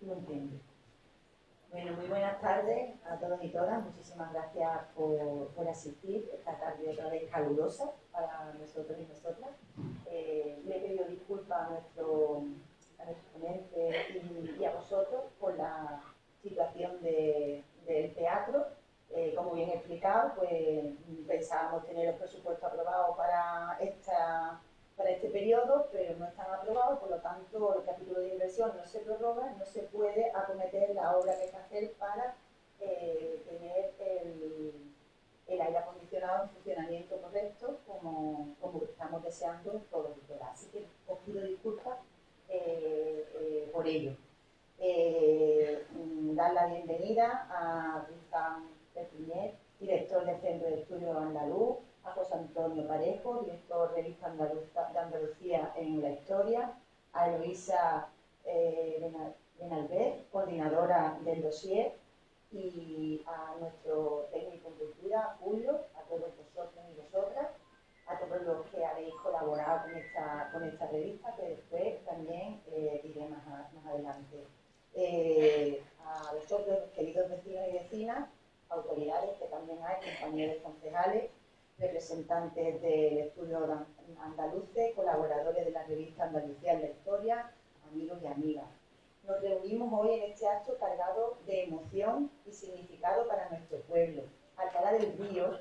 lo entiende. Bueno, muy buenas tardes a todos y todas. Muchísimas gracias por asistir esta tarde otra vez calurosa para nosotros y nosotras. Le he pedido disculpas a nuestro ponente y a vosotros por la situación del teatro. Como bien explicado, pues pensábamos tener los presupuestos aprobados para este periodo, pero no están aprobados, por lo tanto el capítulo de inversión no se prorroga, no se puede acometer la obra que hay que hacer para tener el aire acondicionado en funcionamiento correcto, como estamos deseando todos y todas. Así que os pido disculpas por ello. Dar la bienvenida a Rizán Perpiñet, director del Centro de Estudios Andaluz, a José Antonio Parejo, director de Revista de Andalucía en la Historia, a Eloísa Benalbé, coordinadora del dossier, y a nuestro técnico en cultura, Julio, a todos vosotros y vosotras, a todos los que habéis colaborado con esta revista, que después también diré más adelante. A vosotros, queridos vecinos y vecinas, autoridades que también hay, compañeros concejales, representantes del estudio andaluce, colaboradores de la revista Andalucía en la Historia, amigos y amigas. Nos reunimos hoy en este acto cargado de emoción y significado para nuestro pueblo. Alcalá del Río,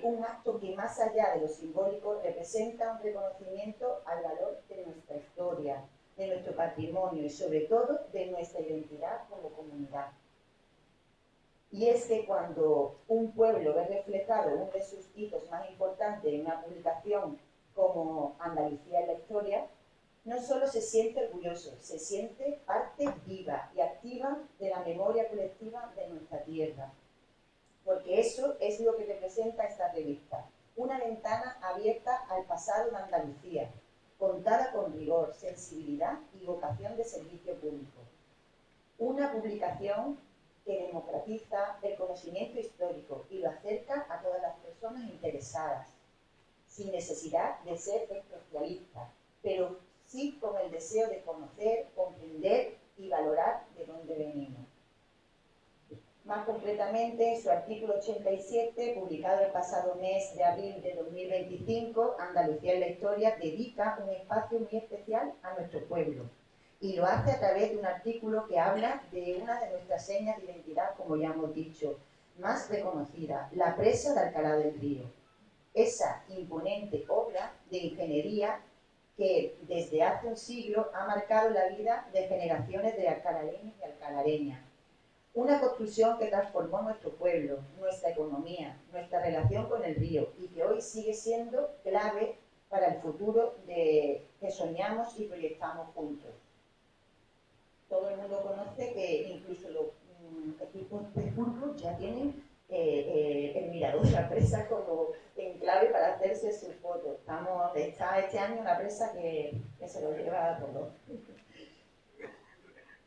un acto que más allá de lo simbólico representa un reconocimiento al valor de nuestra historia, de nuestro patrimonio y sobre todo de nuestra identidad como comunidad. Y es que cuando un pueblo ve reflejado uno de sus hitos más importantes en una publicación como Andalucía en la Historia, no solo se siente orgulloso, se siente parte viva y activa de la memoria colectiva de nuestra tierra. Porque eso es lo que representa esta revista, una ventana abierta al pasado de Andalucía, contada con rigor, sensibilidad y vocación de servicio público. Una publicación que democratiza el conocimiento histórico y lo acerca a todas las personas interesadas, sin necesidad de ser especialistas, pero sí con el deseo de conocer, comprender y valorar de dónde venimos. Más concretamente, en su artículo 87, publicado el pasado mes de abril de 2025, Andalucía en la Historia dedica un espacio muy especial a nuestro pueblo. Y lo hace a través de un artículo que habla de una de nuestras señas de identidad, como ya hemos dicho, más reconocida, la presa de Alcalá del Río. Esa imponente obra de ingeniería que desde hace un siglo ha marcado la vida de generaciones de alcalareños y alcalareñas. Una construcción que transformó nuestro pueblo, nuestra economía, nuestra relación con el río y que hoy sigue siendo clave para el futuro que soñamos y proyectamos juntos. Todo el mundo conoce que incluso los equipos de fútbol ya tienen el mirador de la presa como enclave para hacerse sus fotos. Está este año una presa que se lo lleva a todos.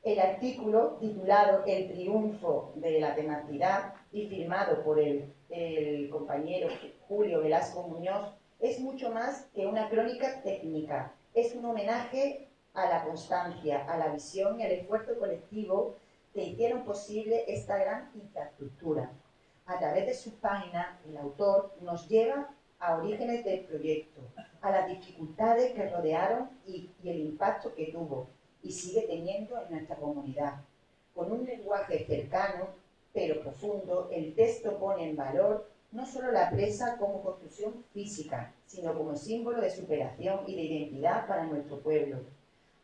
El artículo titulado El triunfo de la tenacidad y firmado por el compañero Julio Velasco Muñoz es mucho más que una crónica técnica. Es un homenaje a la constancia, a la visión y al esfuerzo colectivo que hicieron posible esta gran infraestructura. A través de sus páginas, el autor nos lleva a orígenes del proyecto, a las dificultades que rodearon y el impacto que tuvo y sigue teniendo en nuestra comunidad. Con un lenguaje cercano, pero profundo, el texto pone en valor no solo la presa como construcción física, sino como símbolo de superación y de identidad para nuestro pueblo.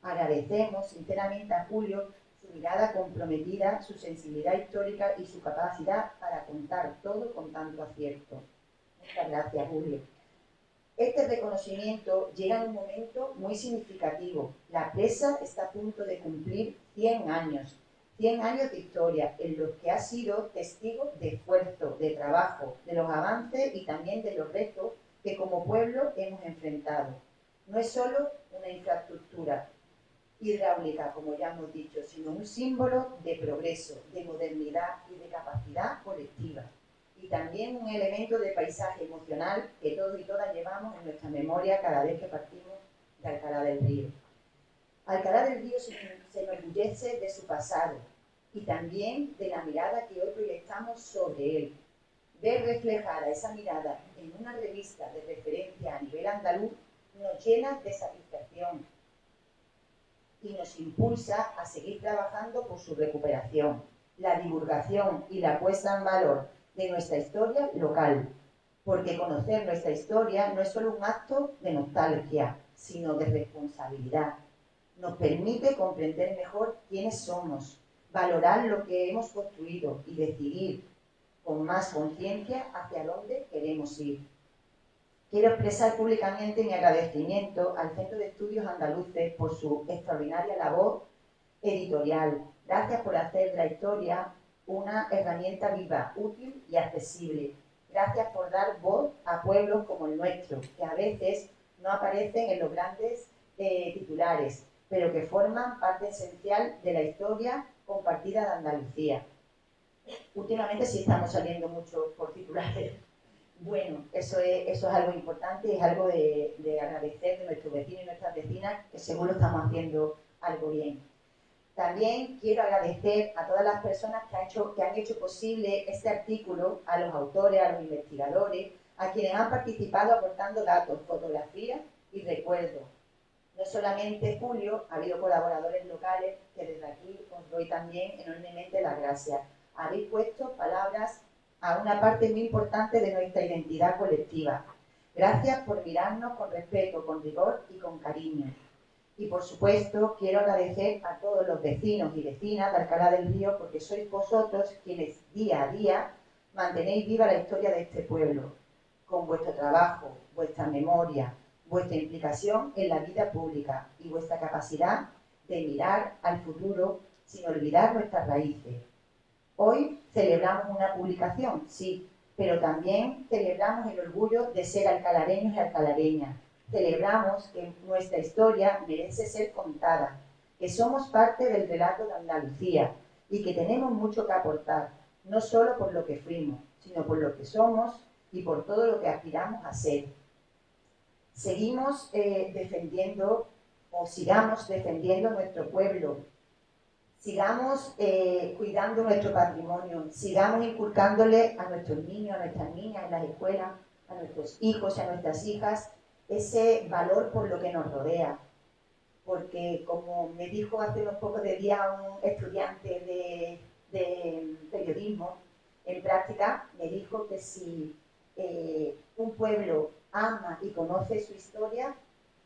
Agradecemos sinceramente a Julio su mirada comprometida, su sensibilidad histórica y su capacidad para contar todo con tanto acierto. Muchas gracias, Julio. Este reconocimiento llega en un momento muy significativo. La presa está a punto de cumplir 100 años de historia, en los que ha sido testigo de esfuerzo, de trabajo, de los avances y también de los retos que como pueblo hemos enfrentado. No es solo una infraestructura hidráulica, como ya hemos dicho, sino un símbolo de progreso, de modernidad y de capacidad colectiva. Y también un elemento de paisaje emocional que todos y todas llevamos en nuestra memoria cada vez que partimos de Alcalá del Río. Alcalá del Río se enorgullece de su pasado y también de la mirada que hoy proyectamos sobre él. Ver reflejada esa mirada en una revista de referencia a nivel andaluz nos llena de satisfacción y nos impulsa a seguir trabajando por su recuperación, la divulgación y la puesta en valor de nuestra historia local, porque conocer nuestra historia no es solo un acto de nostalgia, sino de responsabilidad. Nos permite comprender mejor quiénes somos, valorar lo que hemos construido y decidir con más conciencia hacia dónde queremos ir. Quiero expresar públicamente mi agradecimiento al Centro de Estudios Andaluces por su extraordinaria labor editorial. Gracias por hacer de la historia una herramienta viva, útil y accesible. Gracias por dar voz a pueblos como el nuestro, que a veces no aparecen en los grandes titulares, pero que forman parte esencial de la historia compartida de Andalucía. Últimamente sí estamos saliendo mucho por titulares. Bueno, eso es algo importante y es algo de agradecer de nuestros vecinos y nuestras vecinas, que seguro estamos haciendo algo bien. También quiero agradecer a todas las personas que han hecho posible este artículo, a los autores, a los investigadores, a quienes han participado aportando datos, fotografías y recuerdos. No solamente Julio, ha habido colaboradores locales que desde aquí os doy también enormemente las gracias. Habéis puesto palabras a una parte muy importante de nuestra identidad colectiva. Gracias por mirarnos con respeto, con rigor y con cariño. Y por supuesto quiero agradecer a todos los vecinos y vecinas de Alcalá del Río, porque sois vosotros quienes día a día mantenéis viva la historia de este pueblo, con vuestro trabajo, vuestra memoria, vuestra implicación en la vida pública y vuestra capacidad de mirar al futuro sin olvidar nuestras raíces. Hoy celebramos una publicación, sí, pero también celebramos el orgullo de ser alcalareños y alcalareñas. Celebramos que nuestra historia merece ser contada, que somos parte del relato de Andalucía y que tenemos mucho que aportar, no solo por lo que fuimos, sino por lo que somos y por todo lo que aspiramos a ser. Sigamos defendiendo nuestro pueblo, sigamos cuidando nuestro patrimonio, sigamos inculcándole a nuestros niños, a nuestras niñas en las escuelas, a nuestros hijos y a nuestras hijas ese valor por lo que nos rodea. Porque como me dijo hace unos pocos de días un estudiante de periodismo en práctica, me dijo que si un pueblo ama y conoce su historia,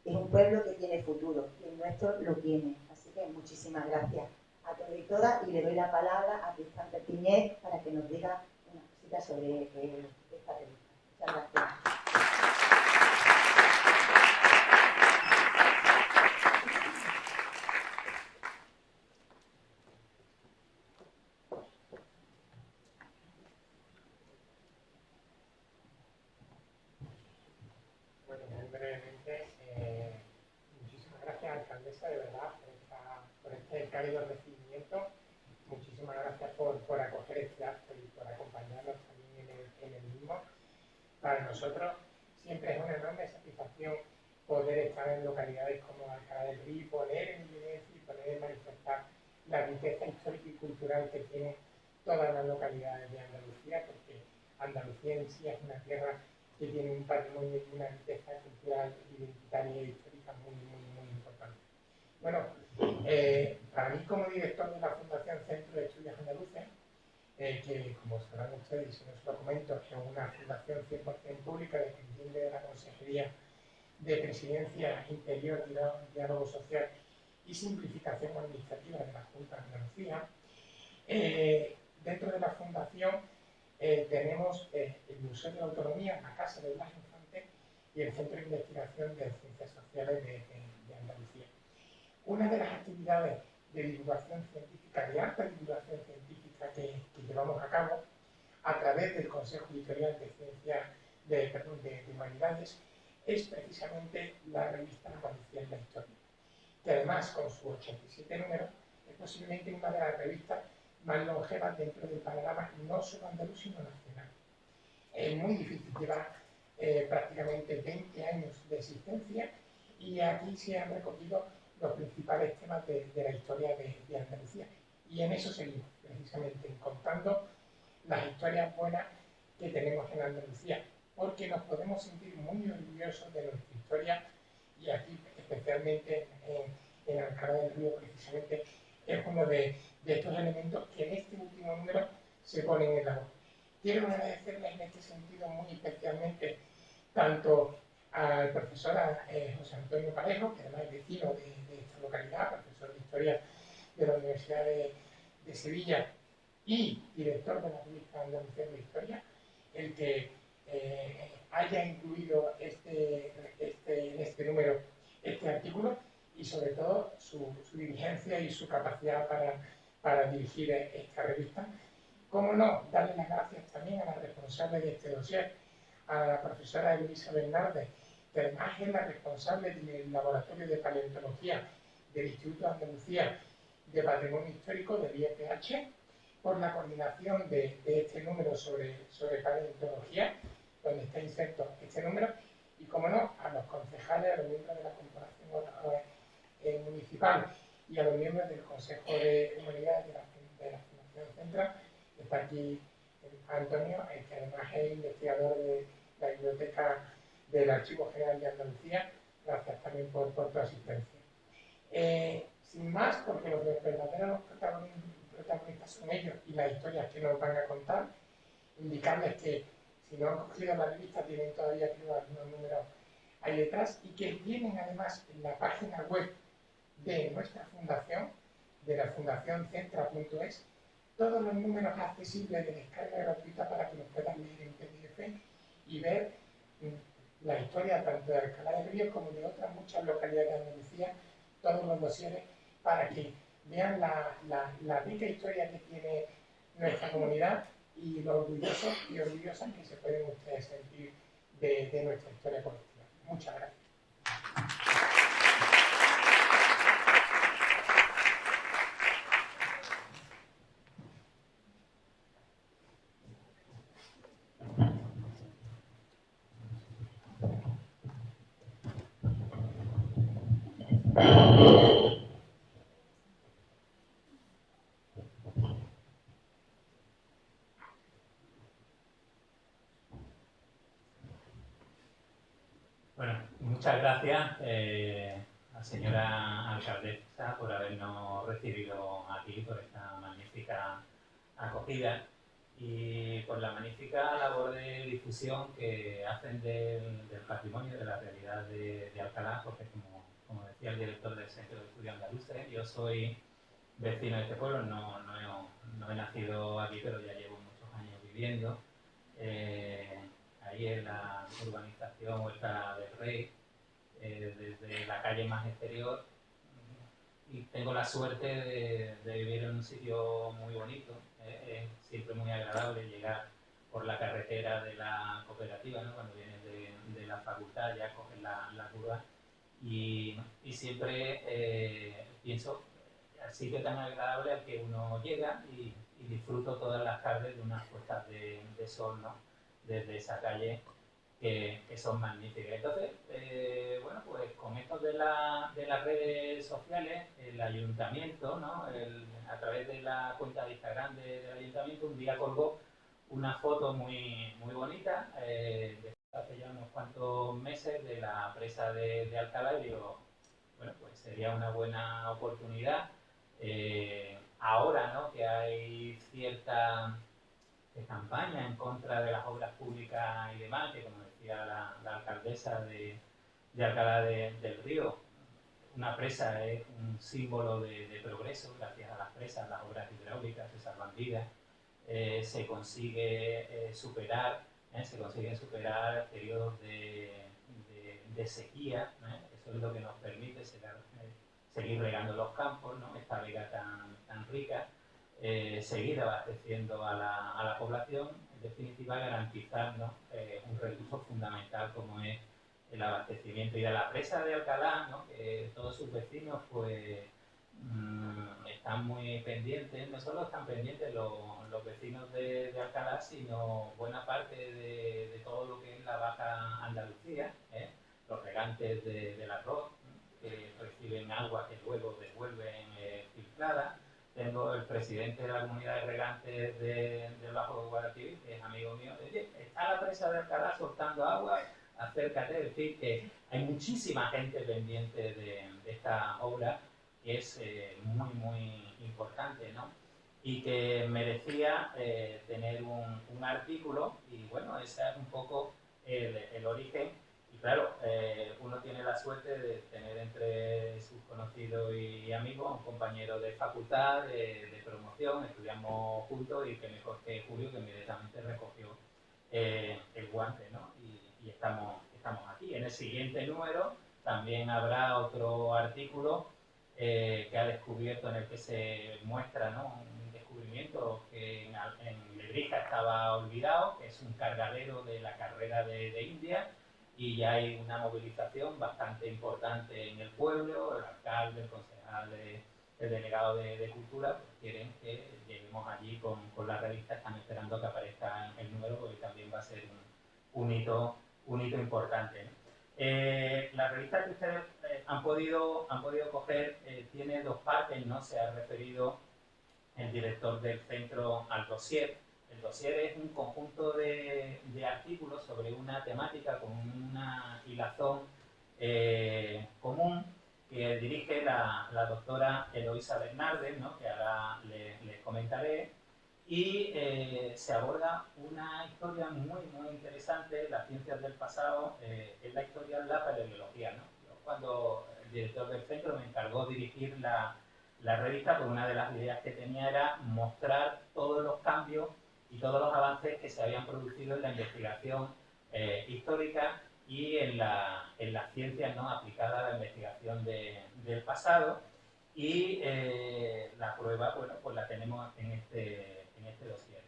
es un pueblo que tiene futuro, y el nuestro lo tiene. Así que muchísimas gracias a todos y todas, y le doy la palabra a Cristian Pertiñez para que nos diga una cosita sobre esta revista. Muchas gracias. Bueno, muy brevemente, muchísimas gracias, alcaldesa, de verdad, por este cálido recibimiento. Muchísimas gracias por acoger este acto y por acompañarnos también en el mismo. Para nosotros siempre es una enorme satisfacción poder estar en localidades como Alcalá del Río y poner en evidencia y poder en manifestar la riqueza histórica y cultural que tienen todas las localidades de Andalucía, porque Andalucía en sí es una tierra que tiene un patrimonio y una riqueza cultural, identitaria y histórica muy importante. Bueno, para mí como director de la Fundación Centro de Estudios Andaluces, que como sabrán ustedes, si no se lo comento, es una fundación 100% pública dependiente de la Consejería de Presidencia, Interior, Diálogo Social y Simplificación Administrativa de la Junta de Andalucía. Dentro de la fundación tenemos el Museo de la Autonomía, la Casa de Blas Infante y el Centro de Investigación de Ciencias Sociales de Andalucía. Una de las actividades de divulgación científica, de alta divulgación científica que llevamos a cabo a través del Consejo Editorial de Ciencias de Humanidades es precisamente la revista Andalucía en la Historia, que además con sus 87 números es posiblemente una de las revistas más longevas dentro del panorama no solo andaluz sino nacional. Es muy difícil, llevar prácticamente 20 años de existencia y aquí se han recogido los principales temas de la historia de Andalucía. Y en eso seguimos, precisamente, contando las historias buenas que tenemos en Andalucía, porque nos podemos sentir muy orgullosos de nuestra historia, y aquí, especialmente en Alcalá del Río, precisamente, es uno de estos elementos que en este último número se ponen en la voz. Quiero agradecerles en este sentido muy especialmente tanto al profesor José Antonio Parejo, que además es vecino de esta localidad, profesor de Historia de la Universidad de Sevilla y director de la revista Andalucía de la Historia, el que haya incluido en este número este artículo, y sobre todo su diligencia y su capacidad para dirigir esta revista. Cómo no, darle las gracias también a la responsable de este dossier, a la profesora Elisa Bernardes, que además es la responsable del Laboratorio de Paleontología del Instituto de Andalucía de Patrimonio Histórico del IEPH, por la coordinación de este número sobre paleontología, donde está inserto este número, y, como no, a los concejales, a los miembros de la corporación municipal y a los miembros del Consejo de Humanidades de la Fundación Central. Está aquí Antonio, que además es investigador de la Biblioteca del Archivo General de Andalucía. Gracias también por tu asistencia. Sin más, porque los verdaderos protagonistas son ellos y las historias que nos van a contar, indicarles que si no han cogido la revista tienen todavía, creo, algunos números ahí detrás, y que tienen además en la página web de nuestra fundación, de la fundación centra.es, todos los números accesibles de descarga gratuita para que los puedan leer en PDF y ver la historia tanto de Alcalá del Río como de otras muchas localidades de Andalucía, todos los dosieres, para que vean la rica historia que tiene nuestra comunidad y lo orgullosos y orgullosas que se pueden ustedes sentir de nuestra historia colectiva. Muchas gracias. Bueno, muchas gracias a la señora alcaldesa por habernos recibido aquí, por esta magnífica acogida y por la magnífica labor de difusión que hacen del patrimonio, de la realidad de Alcalá, porque como decía el director del Centro de Estudios Andaluces, yo soy vecino de este pueblo, no he nacido aquí, pero ya llevo muchos años viviendo. Ahí en la urbanización Huerta del Rey, desde la calle más exterior, y tengo la suerte de vivir en un sitio muy bonito. Es siempre muy agradable llegar por la carretera de la cooperativa, ¿no? Cuando vienes de la facultad ya coges la curva, y siempre pienso al sitio tan agradable al que uno llega, y disfruto todas las tardes de unas puestas de sol, ¿no? Desde esa calle que son magníficas. Entonces, bueno, pues con esto de las redes sociales, el ayuntamiento, ¿no? A través de la cuenta de Instagram del ayuntamiento, un día colgó una foto muy, muy bonita, de hace ya unos cuantos meses, de la presa de Alcalá, y digo, bueno, pues sería una buena oportunidad, ahora, ¿no?, que hay cierta campaña en contra de las obras públicas y demás, que, como decía la alcaldesa de Alcalá del Río, una presa es un símbolo de progreso. Gracias a las presas, las obras hidráulicas se salvan vidas, se consiguen superar periodos de sequía, eso es lo que nos permite seguir regando los campos, ¿no?, esta vega tan rica, seguir abasteciendo a la población, en definitiva garantizar, ¿no?, un recurso fundamental como es el abastecimiento. Y de la presa de Alcalá, ¿no?, que todos sus vecinos pues están muy pendientes, no solo están pendientes los vecinos de Alcalá, sino buena parte de todo lo que es la Baja Andalucía, los regantes del arroz, que reciben agua que luego devuelven filtrada. Tengo el presidente de la comunidad de regantes del Bajo de Guadalquivir, que es amigo mío. Oye, está la presa de Alcalá soltando agua, acércate. Es decir, que hay muchísima gente pendiente de esta obra, que es muy, muy importante, ¿no? Y que merecía tener un artículo, y bueno, ese es un poco el origen. Y claro, uno tiene la suerte de tener entre sus conocidos y amigos un compañero de facultad, de promoción, estudiamos juntos, y que mejor que Julio, que inmediatamente recogió el guante, ¿no? Y estamos aquí. En el siguiente número también habrá otro artículo que ha descubierto, en el que se muestra, ¿no?, un descubrimiento que en Lebrija estaba olvidado, que es un cargadero de la carrera de India, y ya hay una movilización bastante importante en el pueblo. El alcalde, el concejal, el delegado de Cultura, pues quieren que lleguemos allí con la revista. Están esperando que aparezca el número, porque también va a ser un hito importante, ¿no? La revista que ustedes han podido coger tiene dos partes, ¿no? Se ha referido el director del centro al dossier. El dossier es un conjunto de artículos sobre una temática con una hilazón común, que dirige la doctora Eloisa Bernardes, ¿no?, que ahora les comentaré. Y se aborda una historia muy, muy interesante. Las ciencias del pasado es la historia de la paleobiología, ¿no? Yo, cuando el director del centro me encargó dirigir la revista, pues una de las ideas que tenía era mostrar todos los cambios y todos los avances que se habían producido en la investigación histórica y en las ciencias, ¿no?, aplicadas a la investigación del pasado. Y la prueba, bueno, pues la tenemos en este dossier.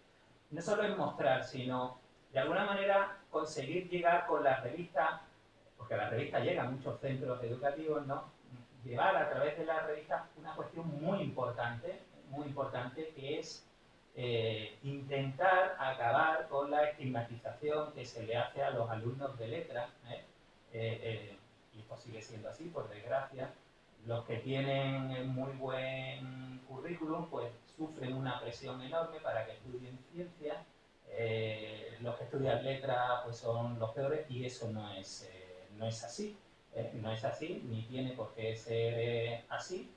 No solo es mostrar, sino de alguna manera conseguir llegar con la revista, porque la revista llega a muchos centros educativos, ¿no?, llevar a través de la revista una cuestión muy importante, que es intentar acabar con la estigmatización que se le hace a los alumnos de letras, y esto sigue siendo así, por desgracia. Los que tienen muy buen currículum, pues sufren una presión enorme para que estudien ciencias. Los que estudian letras, pues son los peores, y eso no es así. No es así, ni tiene por qué ser así.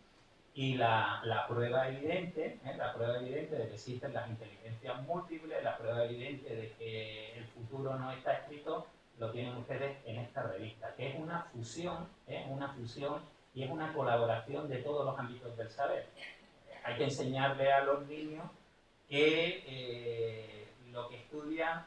Y la prueba evidente, de que existen las inteligencias múltiples, la prueba evidente de que el futuro no está escrito, lo tienen ustedes en esta revista, que es una fusión, y es una colaboración de todos los ámbitos del saber. Hay que enseñarle a los niños que lo que estudian,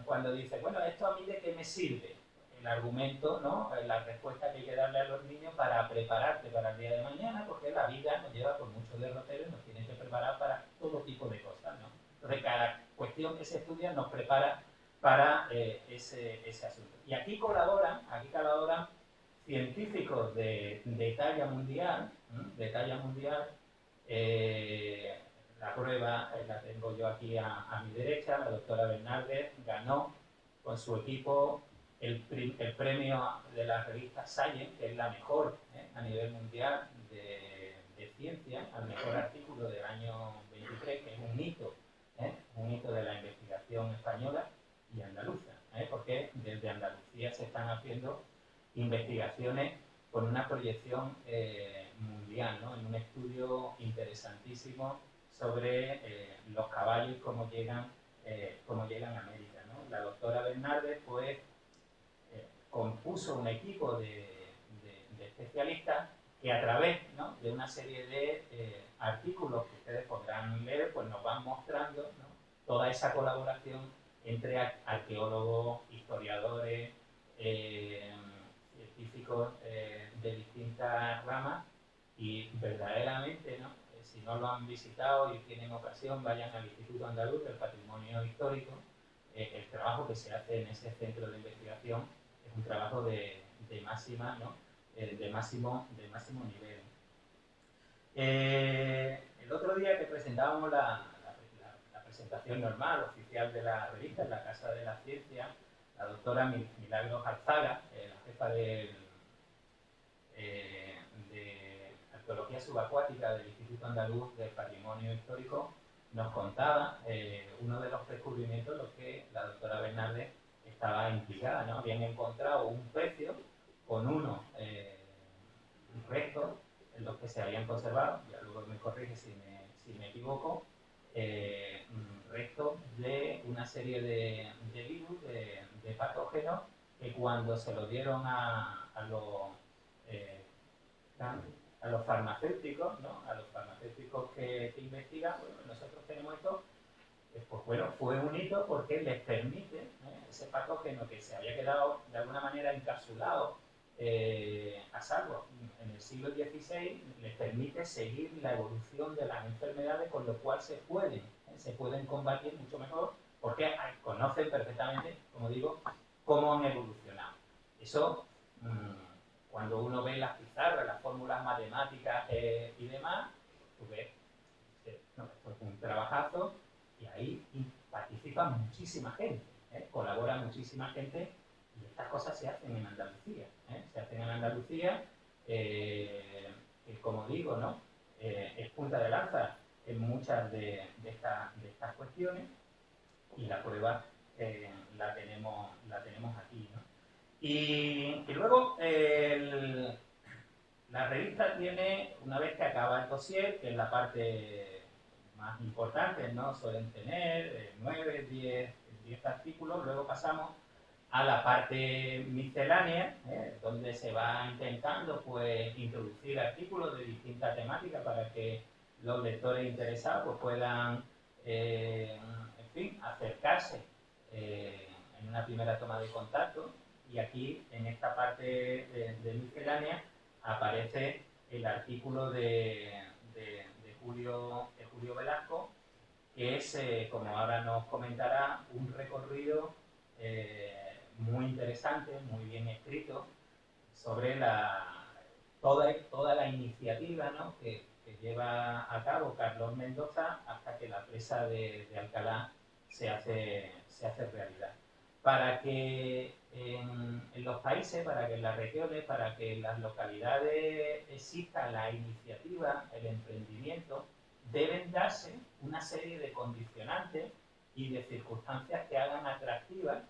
cuando dicen, bueno, ¿esto a mí de qué me sirve? El argumento, ¿no?, la respuesta que hay que darle a los niños para prepararte para el día de mañana, porque la vida nos lleva por muchos derroteros y nos tienen que preparar para todo tipo de cosas, ¿no? Entonces, cada cuestión que se estudia nos prepara para ese asunto. Y aquí colaboran científicos de talla mundial, la prueba la tengo yo aquí a mi derecha. La doctora Bernardes ganó con su equipo el premio de la revista Science, que es la mejor a nivel mundial de ciencia, al mejor artículo del año 23, que es un hito de la investigación española y andaluza, porque desde Andalucía se están haciendo investigaciones con una proyección mundial, ¿no?, en un estudio interesantísimo sobre los caballos y cómo llegan a América, ¿no? La doctora Bernardes, pues, compuso un equipo de especialistas que, a través, ¿no?, de una serie de artículos que ustedes podrán leer, pues nos van mostrando, ¿no?, toda esa colaboración entre arqueólogos, historiadores, científicos de distintas ramas. Y verdaderamente, ¿no?, si no lo han visitado y tienen ocasión, vayan al Instituto Andaluz del Patrimonio Histórico. El trabajo que se hace en ese centro de investigación es un trabajo de máxima, ¿no?, de máximo nivel. El otro día que presentábamos la presentación normal, oficial de la revista en la Casa de la Ciencia, la doctora Milagros Alzaga, la jefa subacuática del Instituto Andaluz del Patrimonio Histórico nos contaba uno de los descubrimientos en los que la doctora Bernardes estaba implicada, ¿no? Habían encontrado un pecio con unos restos en los que se habían conservado, ya luego me corrige si me equivoco, restos de una serie de virus, de patógenos, que cuando se lo dieron a los farmacéuticos, ¿no? A los farmacéuticos que investigan, bueno, nosotros tenemos esto, pues bueno, fue un hito porque les permite, ese patógeno que se había quedado de alguna manera encapsulado a salvo en el siglo XVI, les permite seguir la evolución de las enfermedades, con lo cual se pueden combatir mucho mejor porque conocen perfectamente, como digo, cómo han evolucionado. Eso, cuando uno ve las pizarras, las fórmulas matemáticas y demás, tú ves, no, esto es un trabajazo y ahí participa muchísima gente, colabora muchísima gente, y estas cosas se hacen en Andalucía. Se hacen en Andalucía, que como digo, ¿no? Es punta de lanza en muchas de estas cuestiones, y la prueba la tenemos aquí, ¿no? Y luego la revista tiene, una vez que acaba el dossier, que es la parte más importante, ¿no? Suelen tener 9, 10 artículos, luego pasamos a la parte miscelánea, donde se va intentando pues introducir artículos de distintas temáticas para que los lectores interesados pues, puedan, en fin, acercarse en una primera toma de contacto. Y aquí, en esta parte de miscelánea, aparece el artículo de Julio Velasco, que es, como ahora nos comentará, un recorrido muy interesante, muy bien escrito, sobre toda la iniciativa, ¿no? que lleva a cabo Carlos Mendoza hasta que la presa de Alcalá se hace realidad. Para que en los países, para que en las regiones, para que en las localidades exista la iniciativa, el emprendimiento, deben darse una serie de condicionantes y de circunstancias que hagan atractiva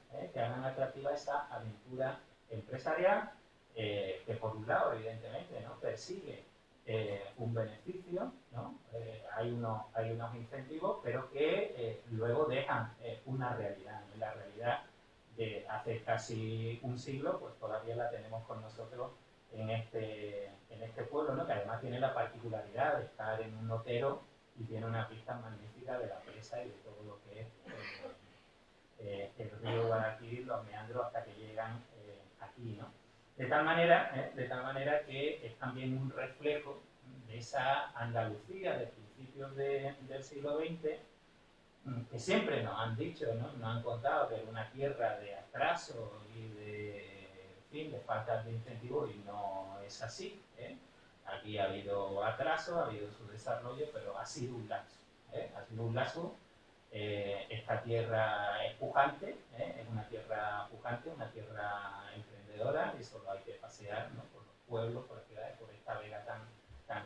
esa aventura empresarial, que por un lado, evidentemente, ¿no? Persigue un beneficio, ¿no? Hay unos incentivos, pero que luego dejan una realidad, ¿no? La realidad de hace casi un siglo, pues todavía la tenemos con nosotros en este pueblo, ¿no? Que además tiene la particularidad de estar en un notero y tiene una pista magnífica de la presa y de todo lo que es el río Guadalquivir, los meandros hasta que llegan aquí, ¿no? De tal manera que es también un reflejo de esa Andalucía de principios del siglo XX, que siempre nos han dicho, ¿no? Nos han contado que es una tierra de atraso y de falta de incentivo, y no es así, Aquí ha habido atraso, ha habido su desarrollo, pero ha sido un lapso, ha sido un lapso. Esta tierra es pujante, es una tierra pujante, una tierra emprendedora, y solo hay que pasear, ¿no? Por los pueblos, por las ciudades, por esta vega tan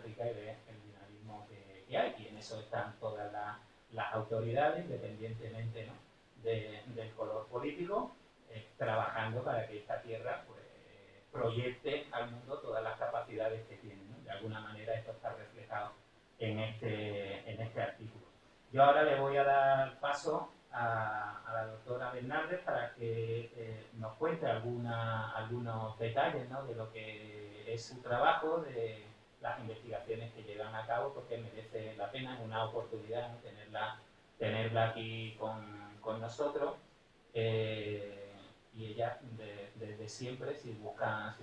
rica, y ver el dinamismo que hay. Y en eso están todas las autoridades, independientemente, ¿no? del color político, trabajando para que esta tierra pues, proyecte al mundo todas las capacidades que tiene, ¿no? De alguna manera esto está reflejado en este artículo. Yo ahora le voy a dar paso a la doctora Bernardes para que nos cuente algunos detalles, ¿no? De lo que es su trabajo, de las investigaciones que llevan a cabo, porque merece la pena, es una oportunidad, ¿no? tenerla aquí con nosotros. Y ella desde siempre, si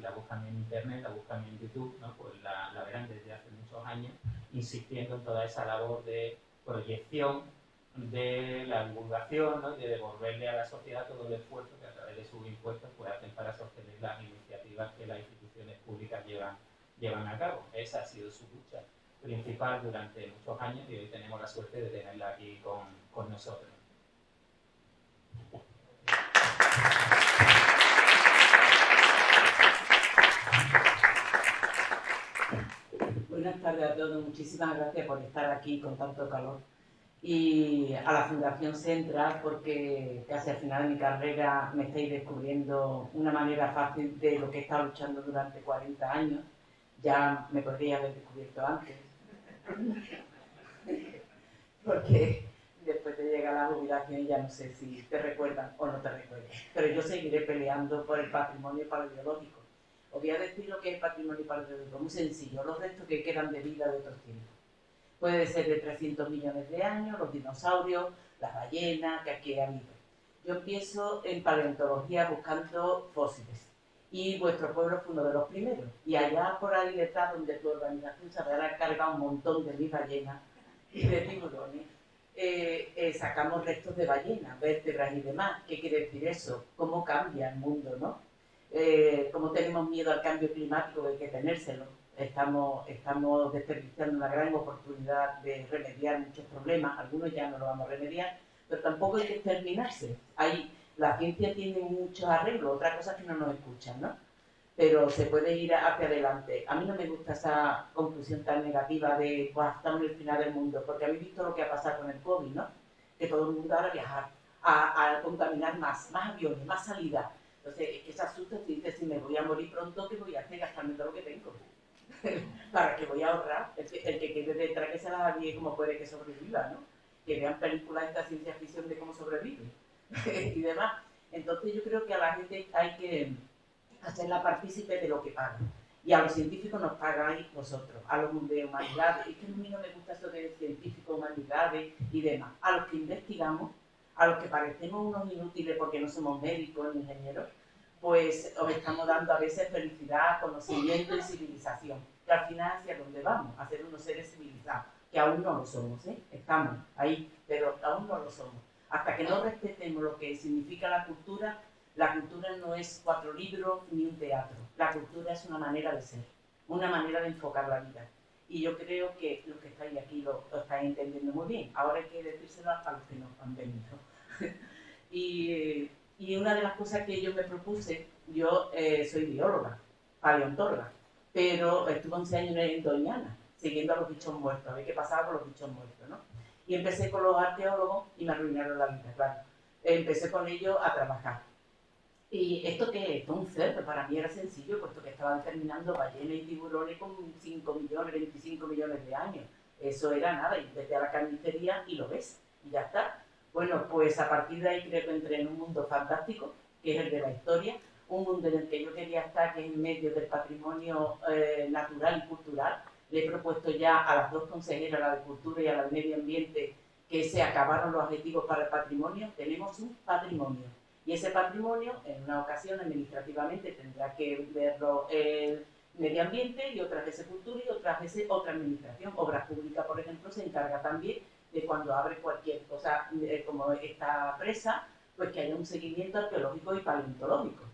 la buscan en internet, la buscan en YouTube, ¿no? Pues la verán desde hace muchos años insistiendo en toda esa labor de proyección, de la divulgación, ¿no? De devolverle a la sociedad todo el esfuerzo que a través de sus impuestos pues, hacen para sostener las iniciativas que las instituciones públicas llevan a cabo. Esa ha sido su lucha principal durante muchos años, y hoy tenemos la suerte de tenerla aquí con nosotros. Buenas tardes a todos, muchísimas gracias por estar aquí con tanto calor. Y a la Fundación Central, porque casi al final de mi carrera me estáis descubriendo una manera fácil de lo que he estado luchando durante 40 años. Ya me podría haber descubierto antes. Porque después de llegar a la jubilación ya no sé si te recuerdan o no te recuerdan. Pero yo seguiré peleando por el patrimonio paleobiológico. Os voy a decir lo que es el patrimonio paleobiológico, muy sencillo, los restos que quedan de vida de otros tiempos. Puede ser de 300 millones de años, los dinosaurios, las ballenas, que aquí han ido. Yo empiezo en paleontología buscando fósiles. Y vuestro pueblo fue uno de los primeros. Y allá por ahí detrás, donde tu organización se habrá cargado un montón de mis ballenas y de tiburones, sacamos restos de ballenas, vértebras y demás. ¿Qué quiere decir eso? ¿Cómo cambia el mundo, no? Cómo tenemos miedo al cambio climático, hay que tenérselo. Estamos desperdiciando una gran oportunidad de remediar muchos problemas, algunos ya no lo vamos a remediar, pero tampoco hay que exterminarse. La ciencia tiene muchos arreglos, otra cosa es que no nos escuchan, ¿no? Pero se puede ir hacia adelante. A mí no me gusta esa conclusión tan negativa de, pues, estamos en el final del mundo, porque habéis visto lo que ha pasado con el COVID, ¿no? Que todo el mundo ahora viajar, a contaminar más aviones, más salidas. Entonces, es que se asusta y dice, si me voy a morir pronto, ¿qué voy a hacer? Gastarme todo lo que tengo. ¿Para que voy a ahorrar? El que quede detrás que se las avie como puede que sobreviva, ¿no? Que vean películas de ciencia ficción de cómo sobrevive y demás. Entonces, yo creo que a la gente hay que hacerla partícipe de lo que pagan. Y a los científicos nos pagáis vosotros, a los de humanidades. Es que a mí no me gusta eso de científicos, humanidades y demás. A los que investigamos, a los que parecemos unos inútiles porque no somos médicos ni ingenieros, pues os estamos dando a veces felicidad, conocimiento y civilización. Que al final hacia dónde vamos, a ser unos seres civilizados, que aún no lo somos, ¿eh? Estamos ahí, pero aún no lo somos. Hasta que no respetemos lo que significa la cultura no es 4 libros ni un teatro. La cultura es una manera de ser, una manera de enfocar la vida. Y yo creo que los que estáis aquí lo estáis entendiendo muy bien. Ahora hay que decírselo a los que nos han venido. Y una de las cosas que yo me propuse, yo soy bióloga, paleontóloga, pero estuve 11 años en Doñana, siguiendo a los bichos muertos, a ver qué pasaba con los bichos muertos, ¿no? Y empecé con los arqueólogos y me arruinaron la vida, claro. Empecé con ellos a trabajar. ¿Y esto qué es? Esto es un cerdo. Para mí era sencillo, puesto que estaban terminando ballenas y tiburones con 5 millones, 25 millones de años. Eso era nada, y vete a la carnicería y lo ves, y ya está. Bueno, pues a partir de ahí creo que entré en un mundo fantástico, que es el de la historia, un mundo en el que yo quería estar, que es en medio del patrimonio natural y cultural. Le he propuesto ya a las dos consejeras, a la de Cultura y a la de Medio Ambiente, que se acabaron los adjetivos para el patrimonio. Tenemos un patrimonio. Y ese patrimonio, en una ocasión administrativamente, tendrá que verlo el medio ambiente y otras veces cultura y otras veces otra administración. Obras Públicas, por ejemplo, se encarga también de cuando abre cualquier cosa como esta presa, pues que haya un seguimiento arqueológico y paleontológico.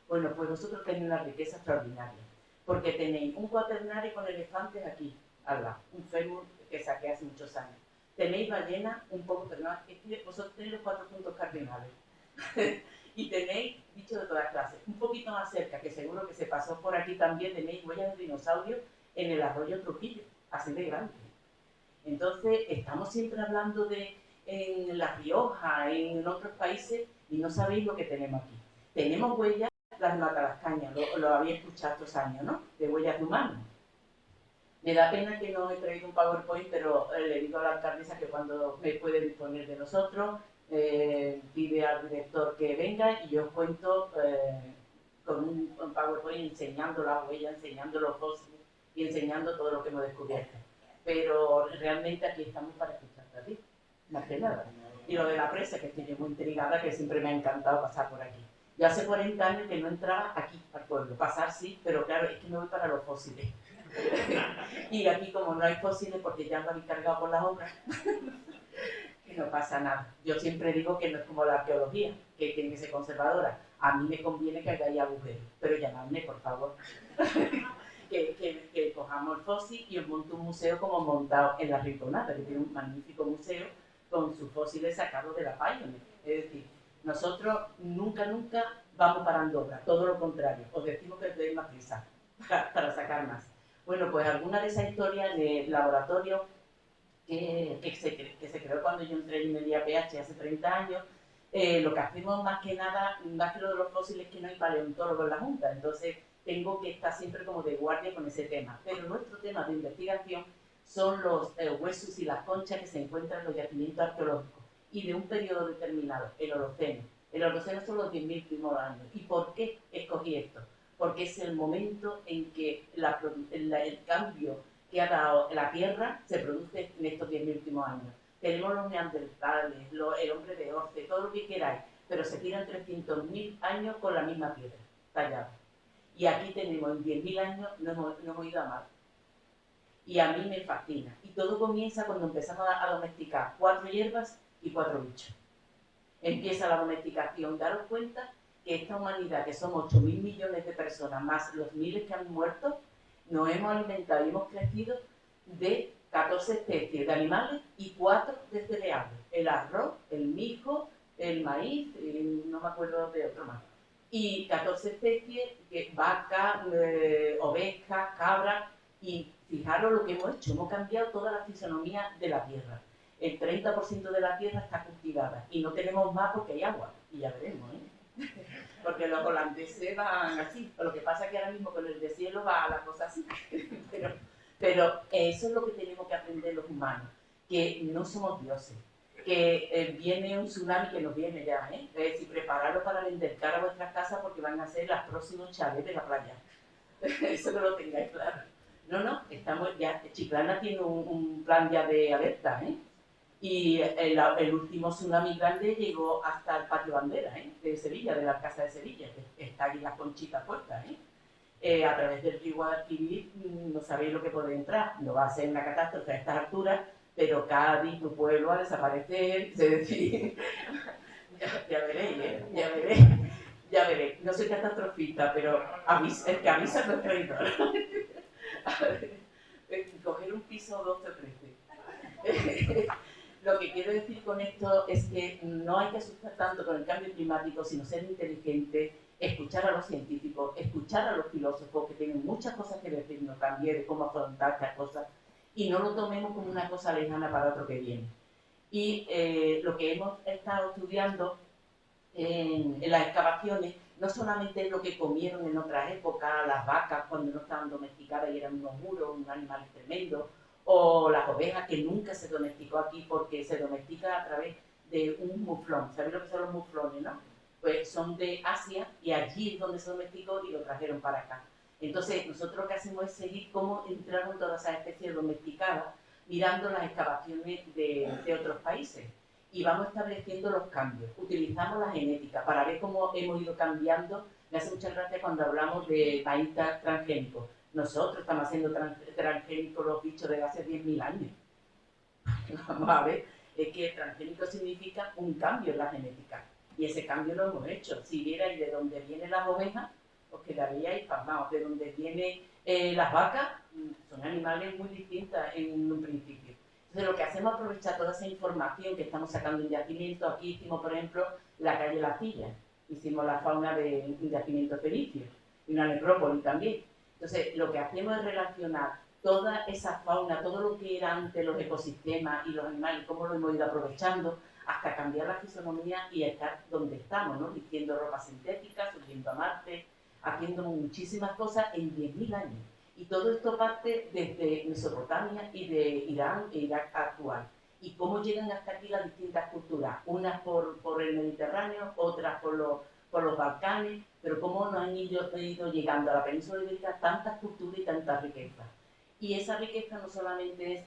Bueno, pues vosotros tenéis una riqueza extraordinaria, porque tenéis un cuaternario con elefantes aquí, al lado, un fémur que saqué hace muchos años. Tenéis ballenas, un poco, pero no, es que vosotros tenéis los 4 puntos cardinales. Y tenéis bichos de todas clases. Un poquito más cerca, que seguro que se pasó por aquí también, tenéis huellas de dinosaurios en el arroyo Trujillo, así de grande. Entonces, estamos siempre hablando de en La Rioja, en otros países, y no sabéis lo que tenemos aquí. Tenemos huellas, las Matalascañas, lo habéis escuchado estos años, ¿no? De huellas de humanos. Me da pena que no he traído un PowerPoint, pero le digo a la alcaldesa que cuando me puede disponer de nosotros, pide al director que venga y yo os cuento con un PowerPoint enseñando las huellas, enseñando los fósiles y enseñando todo lo que hemos descubierto. Pero realmente aquí estamos para escucharte a ti, más que nada. Y lo de la presa, que estoy yo muy intrigada, que siempre me ha encantado pasar por aquí. Yo hace 40 años que no entraba aquí al pueblo, pasar sí, pero claro, es que me voy para los fósiles. Y aquí como no hay fósiles, porque ya lo habéis cargado por las obras, que no pasa nada. Yo siempre digo que no es como la arqueología, que tiene que ser conservadora. A mí me conviene que hagáis agujeros, pero llamadme, por favor. que cojamos el fósil y os monto un museo como montado en La Rinconada, que tiene un magnífico museo con sus fósiles sacados de la Pioneer. Es decir, nosotros nunca vamos parando obras, todo lo contrario. Os decimos que os deis más prisa para sacar más. Bueno, pues alguna de esas historias de laboratorio que se creó cuando yo entré en Minería PH hace 30 años, lo que hacemos más que nada, más que lo de los fósiles, es que no hay paleontólogo en la Junta, entonces tengo que estar siempre como de guardia con ese tema. Pero nuestro tema de investigación son los huesos y las conchas que se encuentran en los yacimientos arqueológicos y de un periodo determinado, el Holoceno. El Holoceno son los 10.000 primeros años. ¿Y por qué escogí esto? Porque es el momento en que el cambio que ha dado la Tierra se produce en estos 10.000 últimos años. Tenemos los neandertales, el hombre de Orce, todo lo que queráis, pero se tiran 300.000 años con la misma piedra tallada. Y aquí tenemos, en 10.000 años, no hemos ido a mar. Y a mí me fascina. Y todo comienza cuando empezamos a domesticar 4 hierbas y 4 bichos. Empieza la domesticación. Daros cuenta que esta humanidad, que somos 8.000 millones de personas, más los miles que han muerto, nos hemos alimentado y hemos crecido de 14 especies de animales y 4 de cereales. El arroz, el mijo, el maíz, no me acuerdo de otro más. Y 14 especies, vaca, ovejas, cabras, y fijaros lo que hemos hecho, hemos cambiado toda la fisonomía de la tierra. El 30% de la tierra está cultivada y no tenemos más porque hay agua, y ya veremos, ¿eh? Porque los holandeses van así, lo que pasa es que ahora mismo con el deshielo va la cosa así, pero eso es lo que tenemos que aprender los humanos, que no somos dioses, que viene un tsunami que nos viene ya, ¿eh? Es decir, prepararos para vender cara a vuestras casas porque van a ser las próximas chalets de la playa. Eso que lo tengáis claro. No, estamos ya, Chiclana tiene un plan ya de alerta, ¿eh? Y el último tsunami grande llegó hasta el patio bandera, ¿eh? De Sevilla, de la Casa de Sevilla, que está aquí las conchitas puestas, ¿eh? A través del río Guadalquivir no sabéis lo que puede entrar, no va a ser una catástrofe a estas alturas, pero Cádiz, tu pueblo, va a desaparecer, es decir, ya veréis, ¿eh? Ya veréis. No soy catastrofista, pero el que avisa no es traidor. Coger un piso 12 o 13. Lo que quiero decir con esto es que no hay que asustar tanto con el cambio climático, sino ser inteligente, escuchar a los científicos, escuchar a los filósofos que tienen muchas cosas que decirnos también de cómo afrontar estas cosas, y no lo tomemos como una cosa lejana para otro que viene. Y lo que hemos estado estudiando en las excavaciones no solamente es lo que comieron en otras épocas las vacas cuando no estaban domesticadas y eran unos muros, un animal tremendo, o las ovejas, que nunca se domesticó aquí porque se domestica a través de un muflón. ¿Sabéis lo que son los muflones, no? Pues son de Asia y allí es donde se domesticó y lo trajeron para acá. Entonces, nosotros lo que hacemos es seguir cómo entraron todas esas especies domesticadas mirando las excavaciones de otros países. Y vamos estableciendo los cambios. Utilizamos la genética para ver cómo hemos ido cambiando. Me hace mucha gracia cuando hablamos de maíz transgénico. Nosotros estamos haciendo transgénicos los bichos desde hace 10.000 años. Vamos a ver, es que transgénico significa un cambio en la genética. Y ese cambio lo hemos hecho. Si vierais de dónde vienen las ovejas, os quedaríais pasmados. De dónde vienen las vacas, son animales muy distintas en un principio. Entonces, lo que hacemos es aprovechar toda esa información que estamos sacando en yacimiento. Aquí hicimos, por ejemplo, la calle La Silla. Hicimos la fauna de yacimiento fenicio y una necrópolis también. Entonces, lo que hacemos es relacionar toda esa fauna, todo lo que era antes los ecosistemas y los animales, cómo lo hemos ido aprovechando hasta cambiar la fisonomía y estar donde estamos, ¿no? Vistiendo ropa sintética, subiendo a Marte, haciendo muchísimas cosas en 10.000 años. Y todo esto parte desde Mesopotamia y de Irán e Irak actual. Y cómo llegan hasta aquí las distintas culturas, unas por el Mediterráneo, otras por los Balcanes, pero cómo nos han ido llegando a la península ibérica tantas culturas y tanta riqueza. Y esa riqueza no solamente es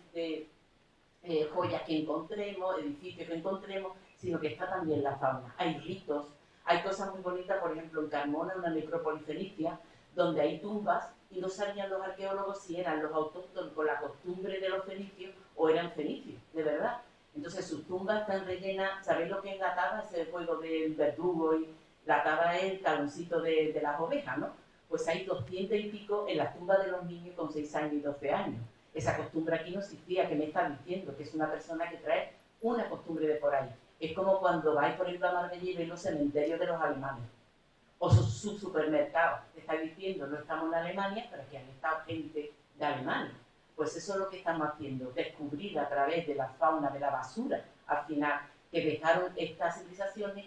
de joyas que encontremos, edificios que encontremos, sino que está también la fauna. Hay ritos, hay cosas muy bonitas, por ejemplo en Carmona, una necrópolis fenicia, donde hay tumbas y no sabían los arqueólogos si eran los autóctonos con la costumbre de los fenicios o eran fenicios, de verdad. Entonces sus tumbas están rellenas. ¿Sabéis lo que es la taba? Ese juego del verdugo, y la taba es el taloncito de las ovejas, ¿no? Pues hay 200 y pico en las tumbas de los niños con 6 años y 12 años. Esa costumbre aquí no existía. ¿Qué me estás diciendo? Que es una persona que trae una costumbre de por ahí. Es como cuando vais, por ejemplo, a Marbella y veis los cementerios de los alemanes. O sus supermercados. Te está diciendo, no estamos en Alemania, pero aquí han estado gente de Alemania. alemanes. Pues eso es lo que estamos haciendo, descubrir a través de la fauna, de la basura, al final, que dejaron estas civilizaciones,